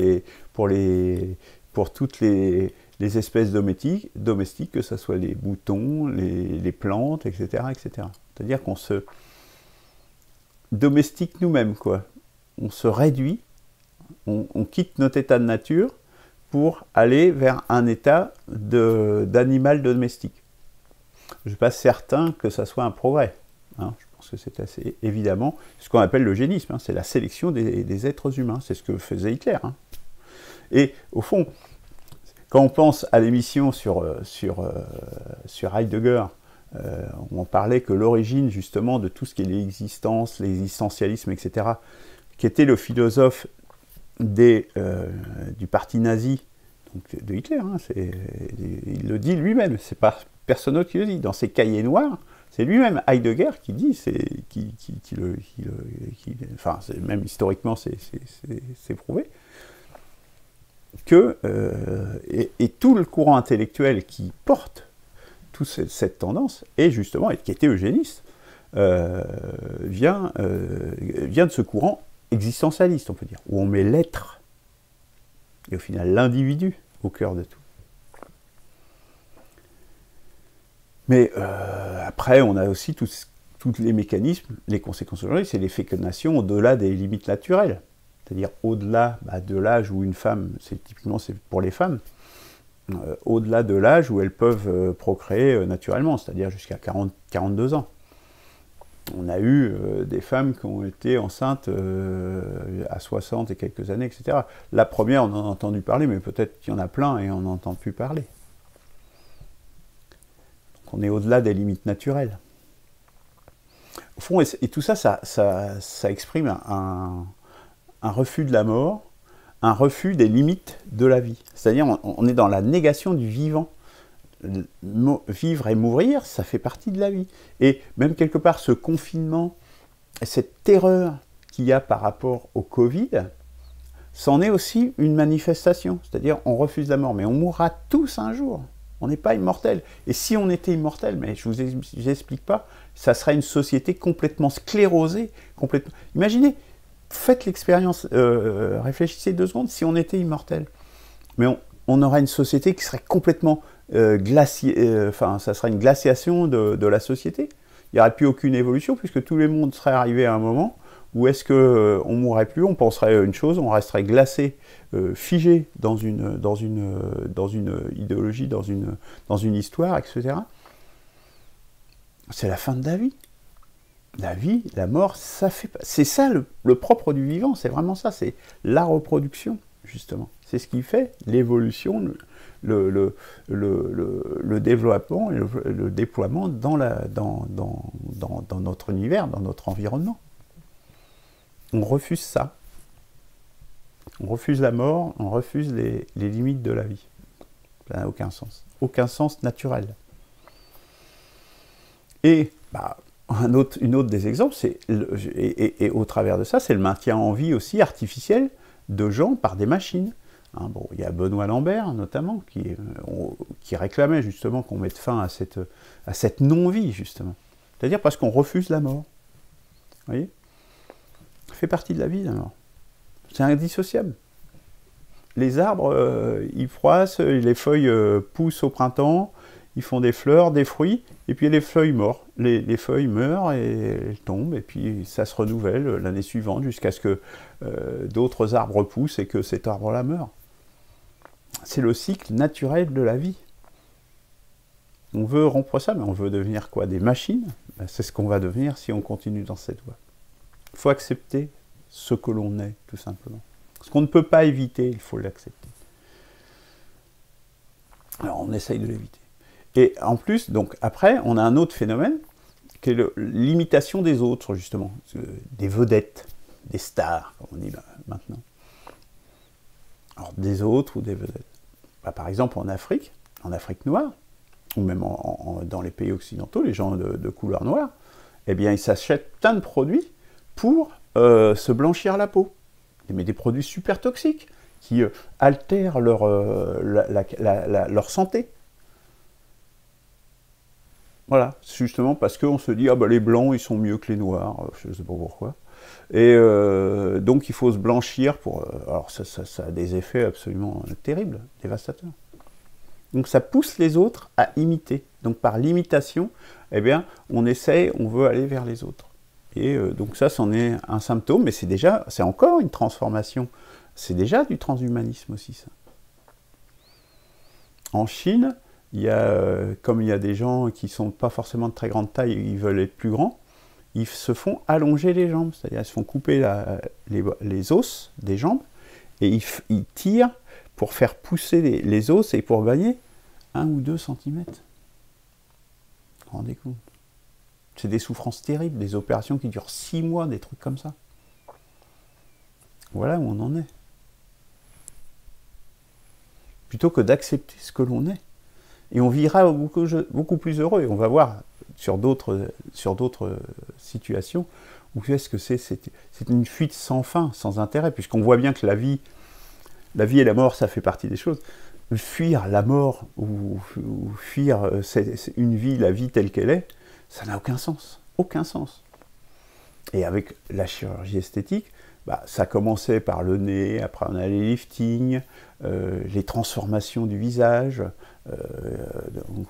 toutes les espèces domestiques, que ce soit les moutons, les plantes, etc. etc. C'est-à-dire qu'on domestique nous-mêmes, quoi. On se réduit, on quitte notre état de nature pour aller vers un état d'animal domestique. Je ne suis pas certain que ça soit un progrès. Hein. Je pense que c'est assez évidemment ce qu'on appelle l'eugénisme. Hein. C'est la sélection des êtres humains. C'est ce que faisait Hitler. Hein. Et au fond, quand on pense à l'émission sur Heidegger, on parlait que l'origine justement de tout ce qui est l'existence, l'existentialisme, etc., qui était le philosophe du parti nazi, donc de Hitler, hein, il le dit lui-même, c'est pas personne d'autre qui le dit. Dans ses cahiers noirs, c'est lui-même Heidegger qui dit, enfin, même historiquement, c'est prouvé, que, et tout le courant intellectuel qui porte toute cette tendance, et justement, et qui était eugéniste, vient de ce courant existentialiste, on peut dire, où on met l'être, et au final l'individu, au cœur de tout. Mais après, on a aussi tous les mécanismes, les conséquences aujourd'hui, c'est les fécondations au-delà des limites naturelles. C'est-à-dire au-delà de l'âge où une femme, typiquement c'est pour les femmes, au-delà de l'âge où elles peuvent procréer naturellement, c'est-à-dire jusqu'à 42 ans. On a eu des femmes qui ont été enceintes à 60 et quelques années, etc. La première, on en a entendu parler, mais peut-être qu'il y en a plein et on n'entend plus parler. Donc on est au-delà des limites naturelles. Au fond, et tout ça, ça exprime un refus de la mort, un refus des limites de la vie. C'est-à-dire, on est dans la négation du vivant. Vivre et mourir, ça fait partie de la vie. Et même quelque part, ce confinement, cette terreur qu'il y a par rapport au Covid, c'en est aussi une manifestation. C'est-à-dire, on refuse la mort, mais on mourra tous un jour. On n'est pas immortel. Et si on était immortel, mais je ne vous explique pas, ça serait une société complètement sclérosée. Complètement... Imaginez, faites l'expérience, réfléchissez 2 secondes, si on était immortel. Mais on aura une société qui serait complètement enfin, ça serait une glaciation de la société. Il n'y aurait plus aucune évolution, puisque tout le monde serait arrivé à un moment où est-ce qu'on ne mourrait plus, on penserait une chose, on resterait glacé, figé dans une idéologie, dans une histoire, etc. C'est la fin de la vie. La vie, la mort, c'est ça le propre du vivant, c'est vraiment ça, c'est la reproduction, justement. C'est ce qui fait l'évolution, le développement et le déploiement dans notre univers, dans notre environnement. On refuse ça. On refuse la mort, on refuse les limites de la vie. Ça n'a aucun sens. Aucun sens naturel. Et une autre des exemples, et au travers de ça, c'est le maintien en vie aussi artificiel de gens par des machines. Hein, bon, il y a Benoît Lambert, notamment, qui réclamait justement qu'on mette fin à cette non-vie, justement. C'est-à-dire parce qu'on refuse la mort. Vous voyez ? Ça fait partie de la vie, la mort. C'est indissociable. Les arbres, ils froissent, les feuilles poussent au printemps, ils font des fleurs, des fruits, et puis les feuilles meurent. Les feuilles meurent et elles tombent, et puis ça se renouvelle l'année suivante jusqu'à ce que d'autres arbres poussent et que cet arbre-là meure. C'est le cycle naturel de la vie. On veut rompre ça, mais on veut devenir quoi? Des machines? C'est ce qu'on va devenir si on continue dans cette voie. Il faut accepter ce que l'on est, tout simplement. Ce qu'on ne peut pas éviter, il faut l'accepter. Alors on essaye de l'éviter. Et en plus, donc après, on a un autre phénomène, qui est l'imitation des autres, justement. Des vedettes, des stars, comme on dit maintenant. Alors des autres ou des vedettes. Par exemple, en Afrique noire, ou même dans les pays occidentaux, les gens de couleur noire, eh bien, ils s'achètent plein de produits pour se blanchir la peau. Mais des produits super toxiques qui altèrent leur santé. Voilà, justement parce qu'on se dit, les blancs, ils sont mieux que les noirs, je ne sais pas pourquoi. Et donc il faut se blanchir pour... alors ça a des effets absolument terribles, dévastateurs. Donc ça pousse les autres à imiter. Donc par l'imitation, eh bien, on veut aller vers les autres. Et donc ça, c'en est un symptôme, mais c'est encore une transformation. C'est déjà du transhumanisme aussi, ça. En Chine, comme il y a des gens qui ne sont pas forcément de très grande taille, ils veulent être plus grands, ils se font allonger les jambes, c'est-à-dire ils se font couper les os des jambes, et ils tirent pour faire pousser les os et pour gagner 1 ou 2 centimètres. Vous vous rendez compte? C'est des souffrances terribles, des opérations qui durent 6 mois, des trucs comme ça. Voilà où on en est. Plutôt que d'accepter ce que l'on est. Et on vivra beaucoup plus heureux. Et on va voir sur d'autres situations où est-ce que c'est une fuite sans fin, sans intérêt, puisqu'on voit bien que la vie et la mort, ça fait partie des choses. Fuir la mort ou fuir la vie telle qu'elle est, ça n'a aucun sens. Aucun sens. Et avec la chirurgie esthétique, ça commençait par le nez, après on a les liftings, les transformations du visage, donc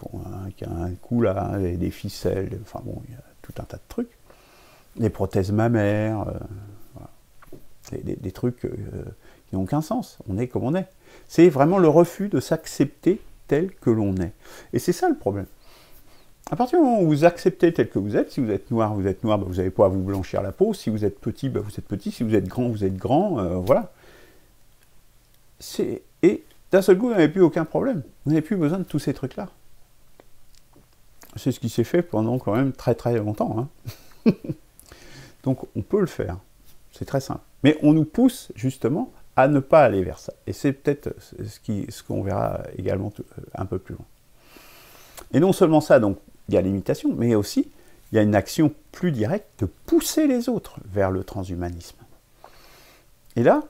un coup là, des ficelles, enfin bon, il y a tout un tas de trucs. Les prothèses mammaires, voilà. Des trucs qui n'ont aucun sens. On est comme on est. C'est vraiment le refus de s'accepter tel que l'on est. Et c'est ça le problème. À partir du moment où vous acceptez tel que vous êtes, si vous êtes noir, vous n'avez pas à vous blanchir la peau. Si vous êtes petit, vous êtes petit. Si vous êtes grand, voilà. Et d'un seul coup, vous n'avez plus aucun problème. Vous n'avez plus besoin de tous ces trucs-là. C'est ce qui s'est fait pendant quand même très très longtemps. Hein. Donc on peut le faire. C'est très simple. Mais on nous pousse justement à ne pas aller vers ça. Et c'est peut-être ce qu'on verra également un peu plus loin. Et non seulement ça, donc il y a l'imitation, mais aussi il y a une action plus directe de pousser les autres vers le transhumanisme. Et là,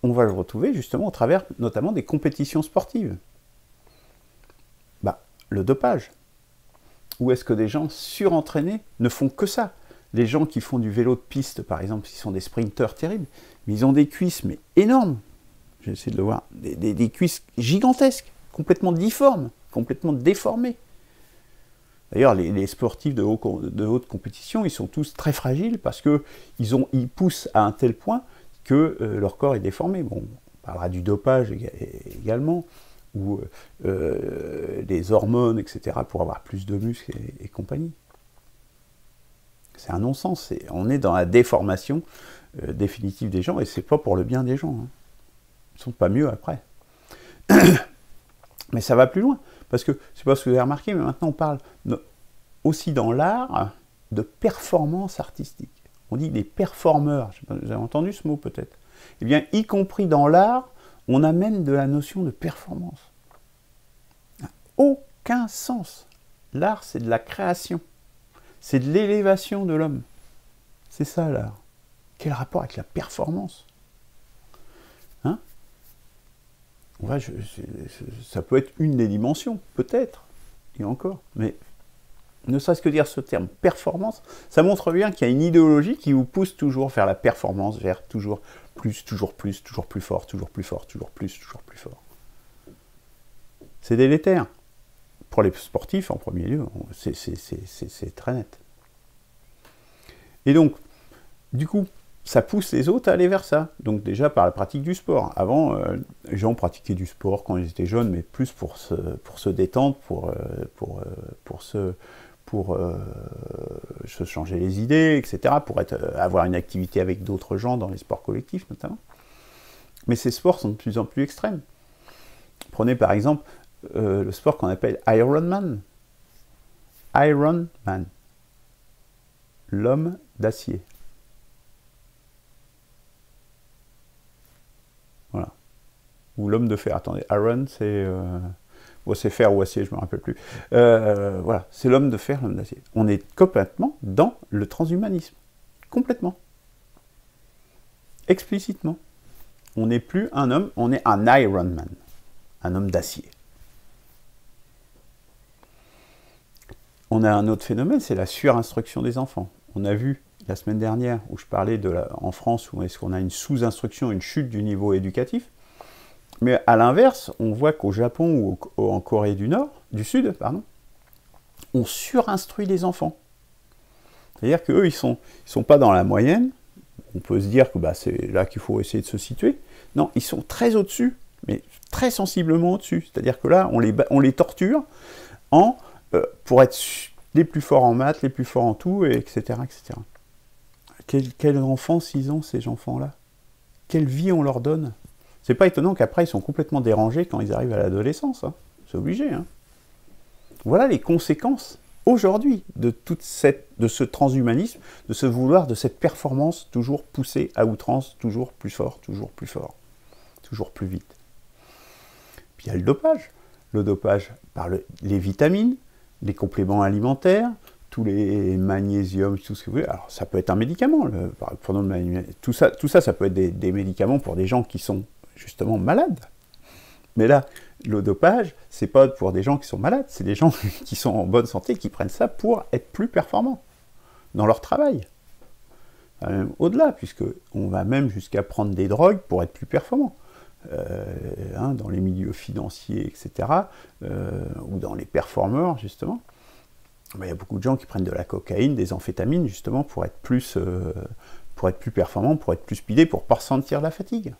on va le retrouver justement au travers notamment des compétitions sportives. Le dopage. Où est-ce que des gens surentraînés ne font que ça? Les gens qui font du vélo de piste, par exemple, qui sont des sprinteurs terribles, mais ils ont des cuisses mais énormes. J'ai essayé de le voir. Des cuisses gigantesques, complètement difformes, complètement déformés. D'ailleurs, les sportifs de haute compétition, ils sont tous très fragiles parce qu'ils poussent à un tel point que leur corps est déformé. Bon, on parlera du dopage également, ou des hormones, etc., pour avoir plus de muscles et compagnie. C'est un non-sens. On est dans la déformation définitive des gens, et c'est pas pour le bien des gens. Hein. Ils sont pas mieux après. Mais ça va plus loin. Parce que, je ne sais pas ce que vous avez remarqué, mais maintenant on parle aussi dans l'art de performance artistique. On dit des performeurs. Vous avez entendu ce mot peut-être? Eh bien, y compris dans l'art, on amène de la notion de performance. Aucun sens. L'art, c'est de la création. C'est de l'élévation de l'homme. C'est ça l'art. Quel rapport avec la performance? Hein? Ouais, ça peut être une des dimensions, peut-être, et encore, mais ne serait-ce que dire ce terme performance, ça montre bien qu'il y a une idéologie qui vous pousse toujours vers la performance, vers toujours plus, toujours plus fort, toujours plus fort, toujours plus fort. C'est délétère. Pour les sportifs, en premier lieu, c'est très net. Et donc, du coup, ça pousse les autres à aller vers ça. Donc déjà par la pratique du sport. Avant, les gens pratiquaient du sport quand ils étaient jeunes, mais plus pour se détendre, pour se changer les idées, etc., pour avoir une activité avec d'autres gens dans les sports collectifs notamment. Mais ces sports sont de plus en plus extrêmes. Prenez par exemple le sport qu'on appelle Ironman. Ironman. L'homme d'acier. Voilà. Ou l'homme de fer. Attendez, Iron, c'est fer ou acier, je ne me rappelle plus. Voilà, c'est l'homme de fer, l'homme d'acier. On est complètement dans le transhumanisme. Complètement. Explicitement. On n'est plus un homme, on est un Ironman. Un homme d'acier. On a un autre phénomène, c'est la surinstruction des enfants. On a vu la semaine dernière, où je parlais en France, où est-ce qu'on a une sous-instruction, une chute du niveau éducatif. Mais à l'inverse, on voit qu'au Japon ou en Corée du Sud, on surinstruit les enfants. C'est-à-dire qu'eux, ils sont pas dans la moyenne. On peut se dire que bah, c'est là qu'il faut essayer de se situer. Non, ils sont très au-dessus, mais très sensiblement au-dessus. C'est-à-dire que là, on les torture pour être les plus forts en maths, les plus forts en tout, etc. etc. Quelle enfance ils ont, ces enfants-là? Quelle vie on leur donne? C'est pas étonnant qu'après, ils sont complètement dérangés quand ils arrivent à l'adolescence. Hein. C'est obligé. Hein. Voilà les conséquences aujourd'hui de ce transhumanisme, de ce vouloir, de cette performance toujours poussée à outrance, toujours plus fort, toujours plus vite. Puis il y a le dopage. Le dopage par les vitamines, les compléments alimentaires, tous les magnésiums, tout ce que vous voulez. Alors ça peut être un médicament. Tout ça, ça peut être des médicaments pour des gens qui sont justement malades. Mais là, le dopage, c'est pas pour des gens qui sont malades, c'est des gens qui sont en bonne santé, qui prennent ça pour être plus performants dans leur travail. Au-delà, puisqu'on va même jusqu'à prendre des drogues pour être plus performant. Dans les milieux financiers, etc., ou dans les performeurs, justement. Il y a beaucoup de gens qui prennent de la cocaïne, des amphétamines, justement, pour être plus performants, pour être plus speedés, pour ne pas ressentir la fatigue.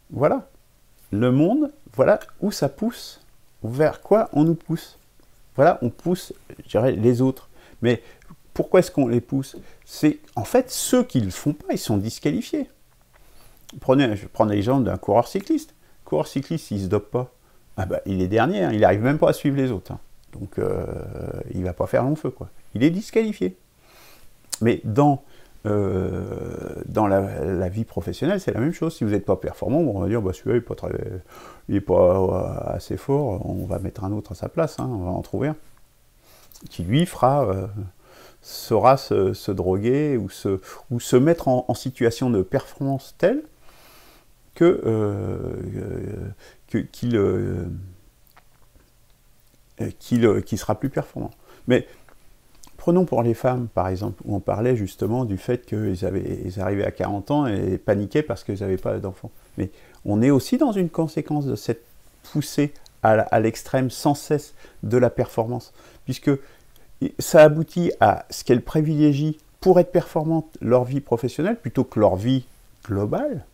Voilà. Le monde, voilà où ça pousse. Vers quoi on nous pousse. Voilà, on pousse, je dirais, les autres. Mais pourquoi est-ce qu'on les pousse? C'est, en fait, ceux qui ne le font pas, ils sont disqualifiés. Je vais prendre l'exemple d'un coureur cycliste. Le coureur cycliste, s'il ne se dope pas, il est dernier, hein, il n'arrive même pas à suivre les autres. Hein. Donc, il ne va pas faire long feu, quoi. Il est disqualifié. Mais dans la vie professionnelle, c'est la même chose. Si vous n'êtes pas performant, on va dire, celui-là, il n'est pas assez fort, on va mettre un autre à sa place, hein, on va en trouver un. Qui, lui, saura se droguer ou se mettre en situation de performance telle qu'il sera plus performant. Mais prenons pour les femmes, par exemple, où on parlait justement du fait qu'ils arrivaient à 40 ans et paniquaient parce qu'ils n'avaient pas d'enfants. Mais on est aussi dans une conséquence de cette poussée à l'extrême sans cesse de la performance, puisque ça aboutit à ce qu'elles privilégient pour être performantes leur vie professionnelle plutôt que leur vie globale,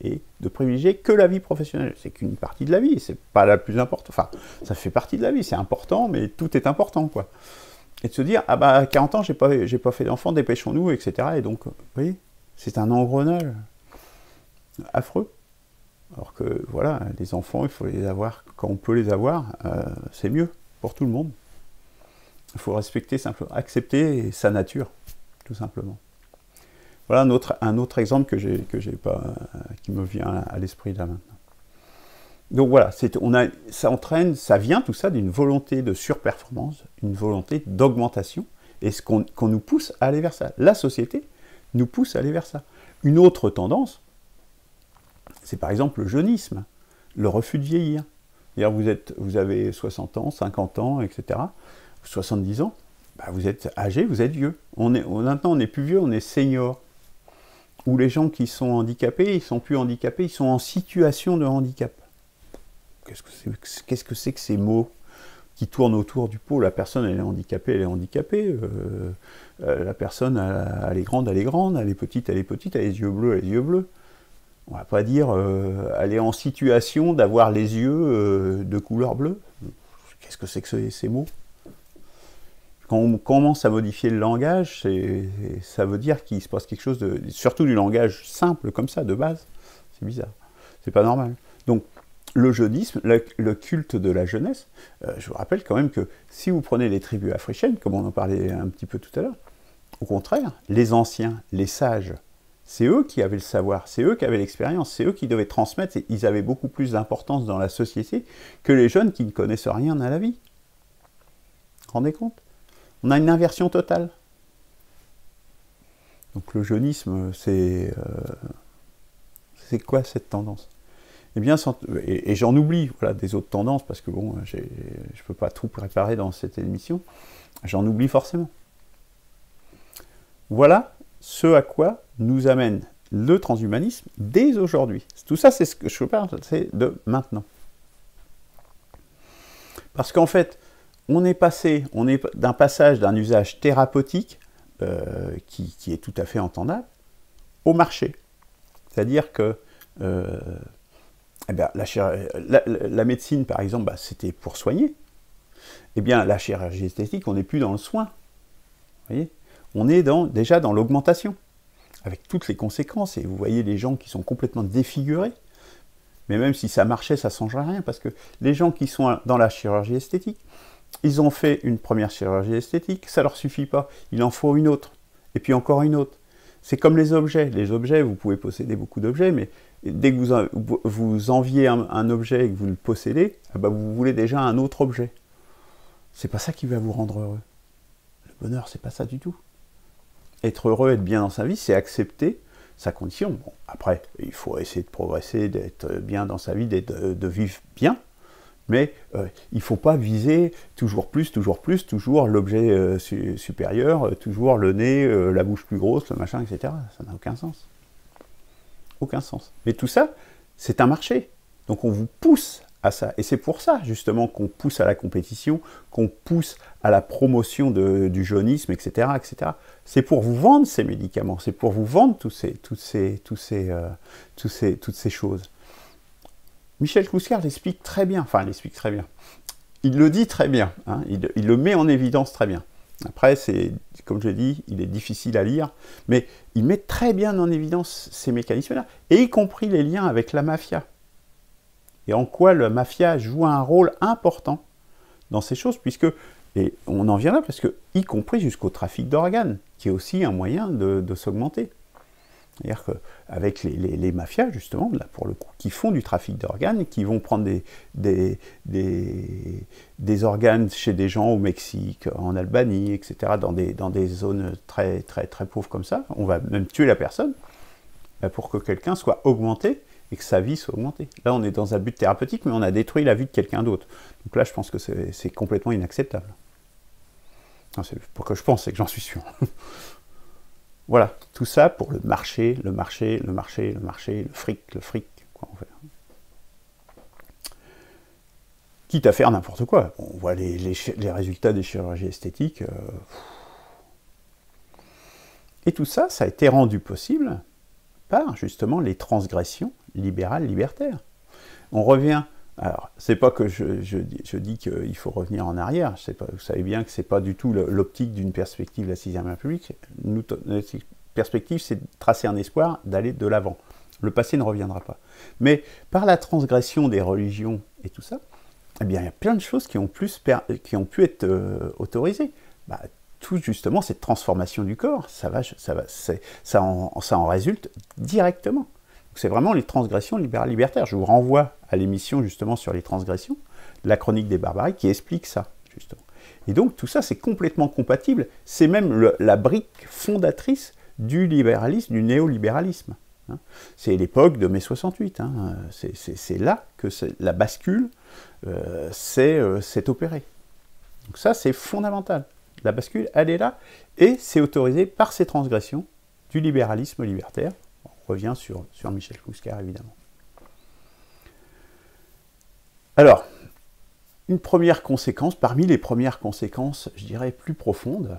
et de privilégier que la vie professionnelle. C'est qu'une partie de la vie, c'est pas la plus importante. Enfin, ça fait partie de la vie, c'est important, mais tout est important, quoi. Et de se dire, à 40 ans, j'ai pas fait d'enfant, dépêchons-nous, etc. Et donc, vous voyez, c'est un engrenage affreux. Alors que, voilà, les enfants, il faut les avoir quand on peut les avoir, c'est mieux pour tout le monde. Il faut respecter, simplement, accepter sa nature, tout simplement. Voilà un autre exemple qui me vient à l'esprit là maintenant. Donc voilà, ça vient tout ça d'une volonté de surperformance, une volonté d'augmentation, et qu'on nous pousse à aller vers ça. La société nous pousse à aller vers ça. Une autre tendance, c'est par exemple le jeunisme, le refus de vieillir. Vous avez 60 ans, 50 ans, etc., 70 ans, vous êtes âgé, vous êtes vieux. Maintenant, on n'est plus vieux, on est senior. Ou les gens qui sont handicapés, ils ne sont plus handicapés, ils sont en situation de handicap. Qu'est-ce que c'est que ces mots qui tournent autour du pot? La personne, elle est handicapée. La personne, elle est grande, elle est petite, elle a les yeux bleus, On ne va pas dire elle est en situation d'avoir les yeux de couleur bleue. Qu'est-ce que c'est que ces mots? Quand on commence à modifier le langage, ça veut dire qu'il se passe quelque chose surtout du langage simple comme ça, de base. C'est bizarre. C'est pas normal. Donc, le jeunisme, le culte de la jeunesse, je vous rappelle quand même que si vous prenez les tribus africaines, comme on en parlait un petit peu tout à l'heure, au contraire, les anciens, les sages, c'est eux qui avaient le savoir, c'est eux qui avaient l'expérience, c'est eux qui devaient transmettre, et ils avaient beaucoup plus d'importance dans la société que les jeunes qui ne connaissent rien à la vie. Vous vous rendez compte? On a une inversion totale. Donc le jeunisme, c'est quoi cette tendance? Eh bien, et j'en oublie des autres tendances, parce que bon, je ne peux pas tout préparer dans cette émission, j'en oublie forcément. Voilà ce à quoi nous amène le transhumanisme dès aujourd'hui. Tout ça, c'est ce que je parle, c'est de maintenant. Parce qu'en fait, on est d'un passage d'un usage thérapeutique qui est tout à fait entendable au marché. C'est-à-dire que eh bien, la médecine, par exemple, bah, c'était pour soigner. Eh bien, la chirurgie esthétique, on n'est plus dans le soin. Vous voyez, on est déjà dans l'augmentation, avec toutes les conséquences. Et vous voyez les gens qui sont complètement défigurés. Mais même si ça marchait, ça ne changerait rien, parce que les gens qui sont dans la chirurgie esthétique, ils ont fait une première chirurgie esthétique, ça ne leur suffit pas, il en faut une autre, et puis encore une autre. C'est comme les objets. Les objets, vous pouvez posséder beaucoup d'objets, mais dès que vous enviez un objet et que vous le possédez, bah vous voulez déjà un autre objet. C'est pas ça qui va vous rendre heureux. Le bonheur, c'est pas ça du tout. Être heureux, être bien dans sa vie, c'est accepter sa condition. Bon, après, il faut essayer de progresser, d'être bien dans sa vie, de vivre bien, mais il ne faut pas viser toujours plus, toujours l'objet supérieur, toujours le nez, la bouche plus grosse, le machin, etc. Ça n'a aucun sens. Aucun sens. Mais tout ça, c'est un marché. Donc on vous pousse à ça. Et c'est pour ça, justement, qu'on pousse à la compétition, qu'on pousse à la promotion du jaunisme, etc., etc. C'est pour vous vendre ces médicaments, c'est pour vous vendre toutes ces choses. Michel Clouscar l'explique très bien, enfin, il l'explique très bien. Il le dit très bien, hein, il le met en évidence très bien. Après, comme je l'ai dit, il est difficile à lire, mais il met très bien en évidence ces mécanismes-là, et y compris les liens avec la mafia. Et en quoi la mafia joue un rôle important dans ces choses, puisque, et on en vient là, parce que, y compris jusqu'au trafic d'organes, qui est aussi un moyen de s'augmenter. C'est-à-dire qu'avec les mafias, justement, là, pour le coup, qui font du trafic d'organes, qui vont prendre des organes chez des gens au Mexique, en Albanie, etc., dans des zones très, très, très pauvres comme ça, on va même tuer la personne, pour que quelqu'un soit augmenté et que sa vie soit augmentée. Là, on est dans un but thérapeutique, mais on a détruit la vie de quelqu'un d'autre. Donc là, je pense que c'est complètement inacceptable. Non, c'est pas que je pense, c'est que j'en suis sûr. Voilà, tout ça pour le marché, le fric, quoi, en fait. Quitte à faire n'importe quoi. On voit les résultats des chirurgies esthétiques. Et tout ça, ça a été rendu possible par, justement, les transgressions libérales libertaires. On revient... Alors, c'est pas que je dis qu'il faut revenir en arrière. Vous savez bien que c'est pas du tout l'optique d'une perspective de la 6e République. Notre perspective, c'est de tracer un espoir, d'aller de l'avant. Le passé ne reviendra pas. Mais par la transgression des religions et tout ça, eh bien, il y a plein de choses qui ont pu être autorisées. Bah, tout justement, cette transformation du corps, ça en résulte directement. C'est vraiment les transgressions libérales libertaires. Je vous renvoie à l'émission justement sur les transgressions, la chronique des barbaries, qui explique ça, justement. Et donc tout ça, c'est complètement compatible. C'est même la brique fondatrice du libéralisme, du néolibéralisme. Hein. C'est l'époque de mai 68. Hein. C'est là que la bascule s'est opérée. Donc ça, c'est fondamental. La bascule, elle est là, et c'est autorisé par ces transgressions du libéralisme libertaire. On revient sur Michel Clouscar, évidemment. Alors, une première conséquence, parmi les premières conséquences, je dirais, plus profondes,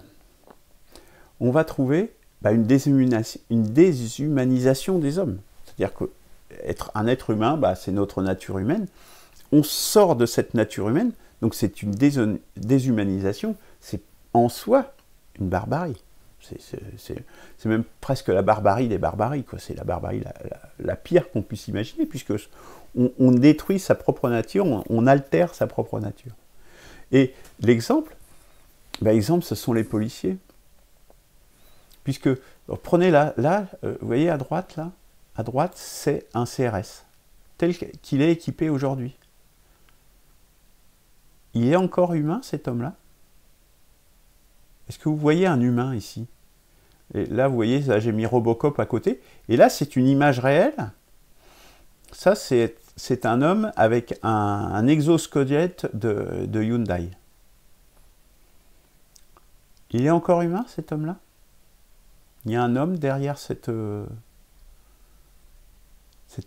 on va trouver une déshumanisation des hommes. C'est-à-dire qu'un être humain, c'est notre nature humaine. On sort de cette nature humaine, donc c'est une déshumanisation, c'est en soi une barbarie. C'est même presque la barbarie des barbaries, quoi. C'est la barbarie la pire qu'on puisse imaginer, puisque on détruit sa propre nature, on altère sa propre nature. Et l'exemple, ce sont les policiers. Puisque, prenez là, vous voyez à droite, là, à droite, c'est un CRS, tel qu'il est équipé aujourd'hui. Il est encore humain, cet homme-là? Est-ce que vous voyez un humain ici? Et là, vous voyez, là, j'ai mis Robocop à côté. Et là, c'est une image réelle. Ça, c'est un homme avec un exosquelette de Hyundai. Il est encore humain, cet homme-là? Il y a un homme derrière cette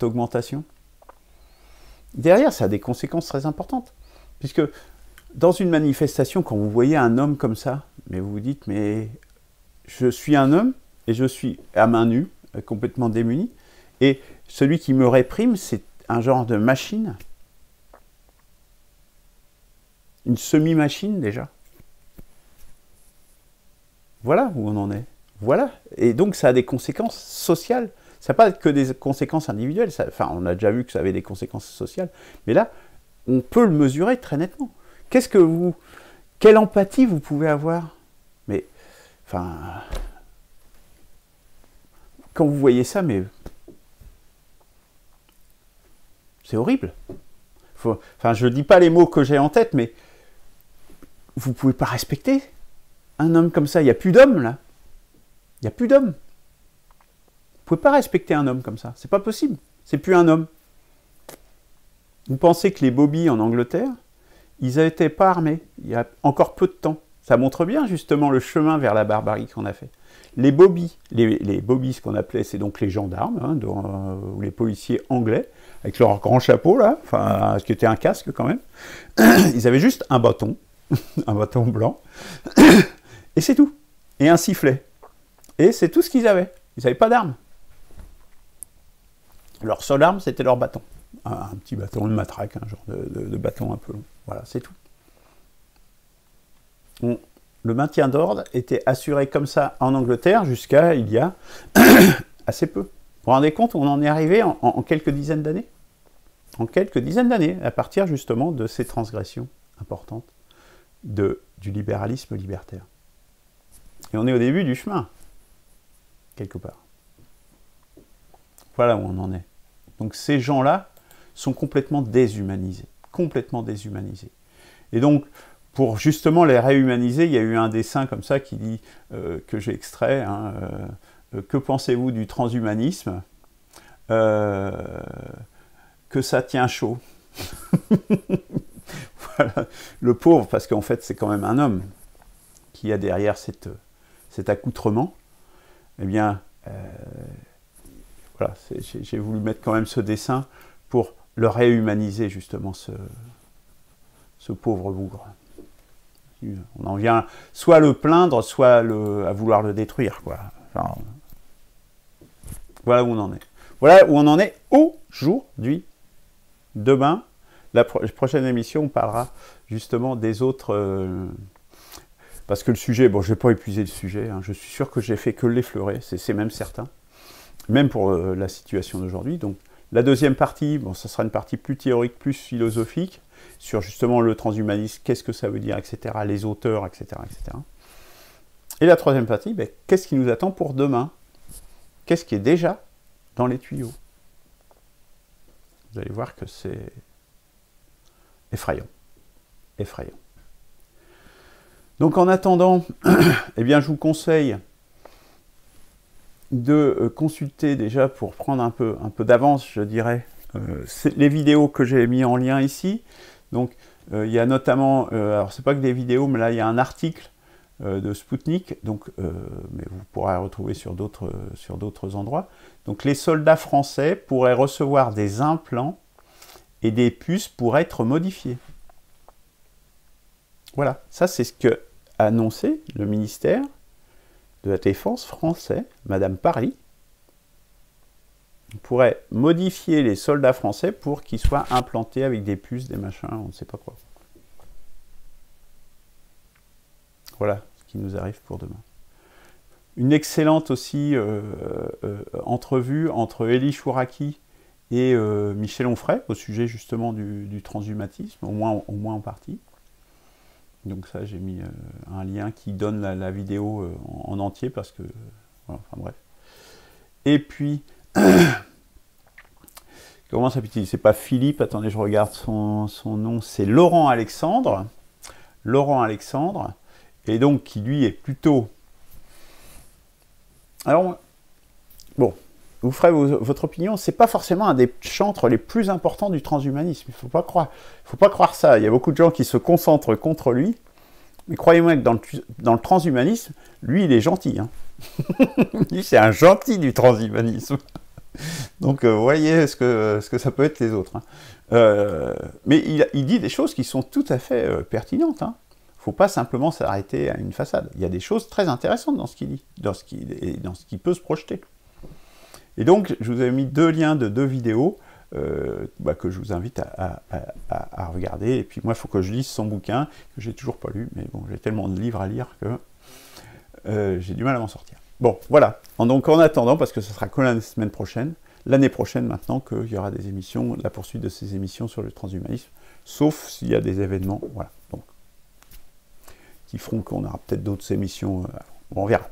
augmentation. Derrière, ça a des conséquences très importantes. Puisque dans une manifestation, quand vous voyez un homme comme ça, mais vous vous dites, mais je suis un homme et je suis à main nue, complètement démuni, et celui qui me réprime, c'est un genre de machine, une semi-machine déjà. Voilà où on en est. Voilà. Et donc ça a des conséquences sociales. Ça n'a pas que des conséquences individuelles. Enfin, on a déjà vu que ça avait des conséquences sociales. Mais là, on peut le mesurer très nettement. Quelle empathie vous pouvez avoir? Mais, enfin, quand vous voyez ça, mais c'est horrible. Enfin, je ne dis pas les mots que j'ai en tête, mais vous ne pouvez pas respecter un homme comme ça. Il n'y a plus d'hommes, là. Il n'y a plus d'hommes. Vous ne pouvez pas respecter un homme comme ça. C'est pas possible. C'est plus un homme. Vous pensez que les bobbies en Angleterre, ils n'étaient pas armés il y a encore peu de temps. Ça montre bien, justement, le chemin vers la barbarie qu'on a fait. Les bobbies, ce qu'on appelait, c'est donc les gendarmes, hein, ou les policiers anglais, avec leur grand chapeau, là, enfin, ce qui était un casque quand même. Ils avaient juste un bâton blanc, et c'est tout. Et un sifflet. Et c'est tout ce qu'ils avaient. Ils n'avaient pas d'armes. Leur seule arme, c'était leur bâton. Un petit bâton de matraque, un genre de bâton un peu long. Voilà, c'est tout. Le maintien d'ordre était assuré comme ça en Angleterre jusqu'à il y a assez peu. Vous vous rendez compte, on en est arrivé en quelques dizaines d'années? En quelques dizaines d'années, à partir justement de ces transgressions importantes du libéralisme libertaire. Et on est au début du chemin, quelque part. Voilà où on en est. Donc ces gens-là sont complètement déshumanisés. Complètement déshumanisés. Et donc, pour justement les réhumaniser, il y a eu un dessin comme ça qui dit, que j'ai extrait, hein, que pensez-vous du transhumanisme? Que ça tient chaud. Voilà. Le pauvre, parce qu'en fait c'est quand même un homme qui a derrière cet accoutrement, eh bien, voilà, j'ai voulu mettre quand même ce dessin pour le réhumaniser justement, ce pauvre bougre. On en vient soit à le plaindre, soit à vouloir le détruire, quoi. Enfin, voilà où on en est. Voilà où on en est aujourd'hui. Demain, la prochaine émission, on parlera justement des autres... parce que le sujet, bon, je ne vais pas épuiser le sujet, hein, je suis sûr que j'ai fait que l'effleurer, c'est même certain. Même pour la situation d'aujourd'hui. Donc, la deuxième partie, bon, ça sera une partie plus théorique, plus philosophique, sur justement le transhumanisme, qu'est-ce que ça veut dire, etc., les auteurs, etc., etc. Et la troisième partie, ben, qu'est-ce qui nous attend pour demain? Qu'est-ce qui est déjà dans les tuyaux? Vous allez voir que c'est effrayant. Effrayant. Donc en attendant, eh bien, je vous conseille de consulter déjà pour prendre un peu d'avance, je dirais, les vidéos que j'ai mis en lien ici. Donc il y a notamment, alors c'est pas que des vidéos, mais là il y a un article de Spoutnik, donc, mais vous pourrez retrouver sur d'autres endroits. Donc les soldats français pourraient recevoir des implants et des puces pour être modifiés. Voilà, ça c'est ce que a annoncé le ministère de la Défense français, Madame Paris. On pourrait modifier les soldats français pour qu'ils soient implantés avec des puces, des machins, on ne sait pas quoi. Voilà ce qui nous arrive pour demain. Une excellente aussi entrevue entre Élie Chouraki et Michel Onfray au sujet justement du transhumanisme, au moins en partie. Donc ça, j'ai mis un lien qui donne la vidéo en entier parce que... Voilà, enfin bref. Et puis... comment s'appelle-t-il? C'est pas Philippe, attendez, je regarde son nom, c'est Laurent Alexandre. Laurent Alexandre. Et donc, qui lui est plutôt... Alors, bon, vous ferez votre opinion, c'est pas forcément un des chantres les plus importants du transhumanisme, il faut pas croire ça, il y a beaucoup de gens qui se concentrent contre lui, mais croyez-moi que dans le transhumanisme, lui il est gentil, hein. Lui c'est un gentil du transhumanisme. Donc, vous voyez ce que ça peut être les autres. Hein. Mais il dit des choses qui sont tout à fait pertinentes. Hein. Il ne faut pas simplement s'arrêter à une façade. Il y a des choses très intéressantes dans ce qu'il dit, dans ce qui peut se projeter. Et donc, je vous ai mis 2 liens de 2 vidéos que je vous invite à regarder. Et puis moi, il faut que je lise son bouquin, que j'ai toujours pas lu, mais bon, j'ai tellement de livres à lire que j'ai du mal à m'en sortir. Bon, voilà. Donc en attendant, parce que ce sera que la semaine prochaine, l'année prochaine maintenant, qu'il y aura des émissions, la poursuite de ces émissions sur le transhumanisme, sauf s'il y a des événements, voilà, donc, qui feront qu'on aura peut-être d'autres émissions, on verra.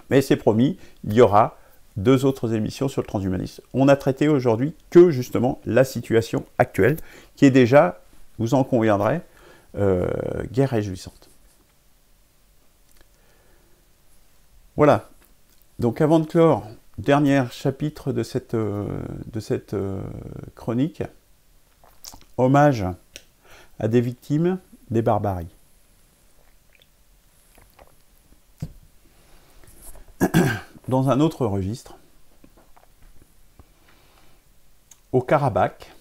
Mais c'est promis, il y aura 2 autres émissions sur le transhumanisme. On a traité aujourd'hui que justement la situation actuelle, qui est déjà, vous en conviendrez, guère réjouissante. Voilà. Donc avant de clore, dernier chapitre de cette chronique, hommage à des victimes des barbaries. Dans un autre registre, au Karabakh,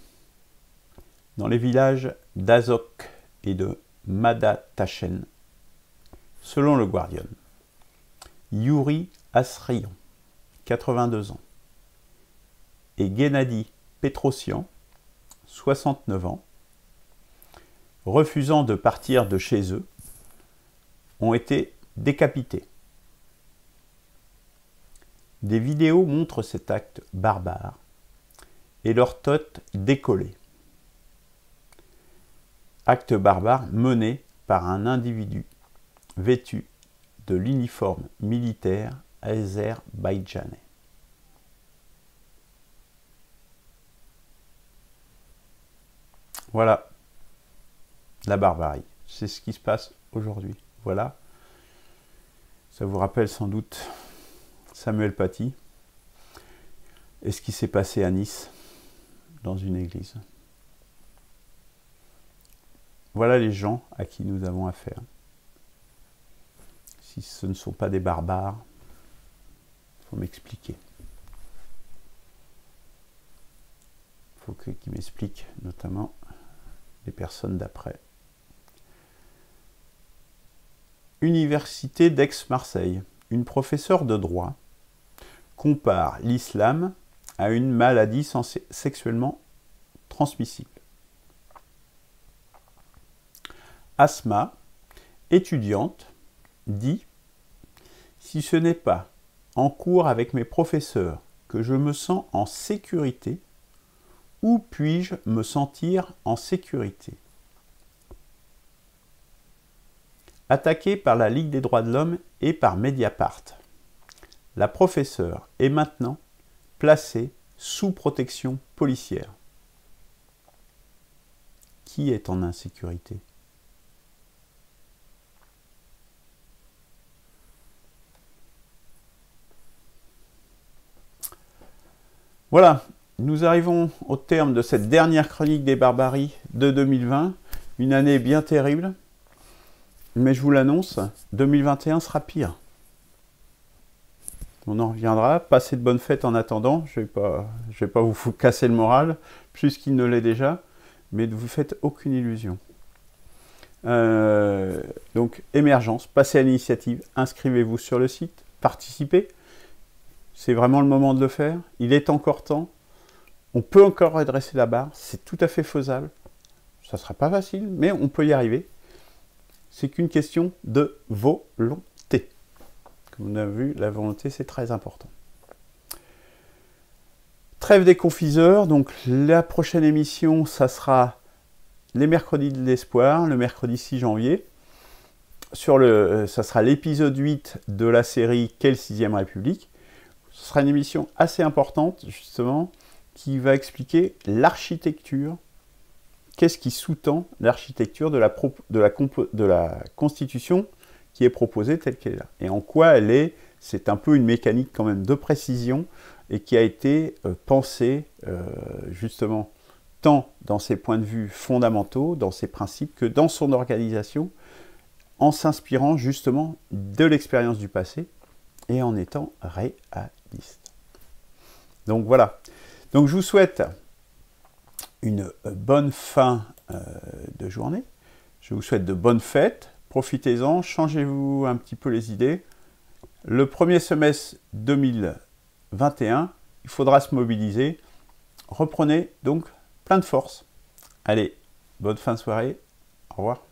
dans les villages d'Azok et de Madatashen, selon le Guardian, Yuri Asrian, 82 ans, et Gennady Petrosian, 69 ans, refusant de partir de chez eux, ont été décapités. Des vidéos montrent cet acte barbare et leur tête décollée. Acte barbare mené par un individu vêtu de l'uniforme militaire azerbaïdjanais. Voilà la barbarie. C'est ce qui se passe aujourd'hui. Voilà. Ça vous rappelle sans doute Samuel Paty et ce qui s'est passé à Nice, dans une église. Voilà les gens à qui nous avons affaire. Si ce ne sont pas des barbares, il faut m'expliquer. Il faut qu'ils m'expliquent, notamment les personnes d'après. Université d'Aix-Marseille. Une professeure de droit compare l'islam à une maladie sexuellement transmissible. Asma, étudiante, dit « Si ce n'est pas en cours avec mes professeurs que je me sens en sécurité, où puis-je me sentir en sécurité ?» Attaquée par la Ligue des droits de l'homme et par Mediapart, la professeure est maintenant placée sous protection policière. Qui est en insécurité ? Voilà, nous arrivons au terme de cette dernière chronique des barbaries de 2020, une année bien terrible, mais je vous l'annonce, 2021 sera pire. On en reviendra, passez de bonnes fêtes en attendant, je vais pas vous casser le moral, plus qu'il ne l'est déjà, mais ne vous faites aucune illusion. Donc, émergence, passez à l'initiative, inscrivez-vous sur le site, participez. C'est vraiment le moment de le faire. Il est encore temps. On peut encore redresser la barre. C'est tout à fait faisable. Ça ne sera pas facile, mais on peut y arriver. C'est qu'une question de volonté. Comme on a vu, la volonté, c'est très important. Trêve des confiseurs. Donc, la prochaine émission, ça sera les mercredis de l'espoir, le mercredi 6 janvier. Ça sera l'épisode 8 de la série Quelle 6e République. Ce sera une émission assez importante, justement, qui va expliquer l'architecture. Qu'est-ce qui sous-tend l'architecture de la Constitution qui est proposée telle qu'elle est là. Et en quoi c'est un peu une mécanique quand même de précision et qui a été pensée, justement, tant dans ses points de vue fondamentaux, dans ses principes, que dans son organisation, en s'inspirant justement de l'expérience du passé et en étant réaliste. Donc voilà. Donc je vous souhaite une bonne fin de journée. Je vous souhaite de bonnes fêtes. Profitez-en, changez-vous un petit peu les idées. Le premier semestre 2021, il faudra se mobiliser. Reprenez donc plein de force. Allez, bonne fin de soirée. Au revoir.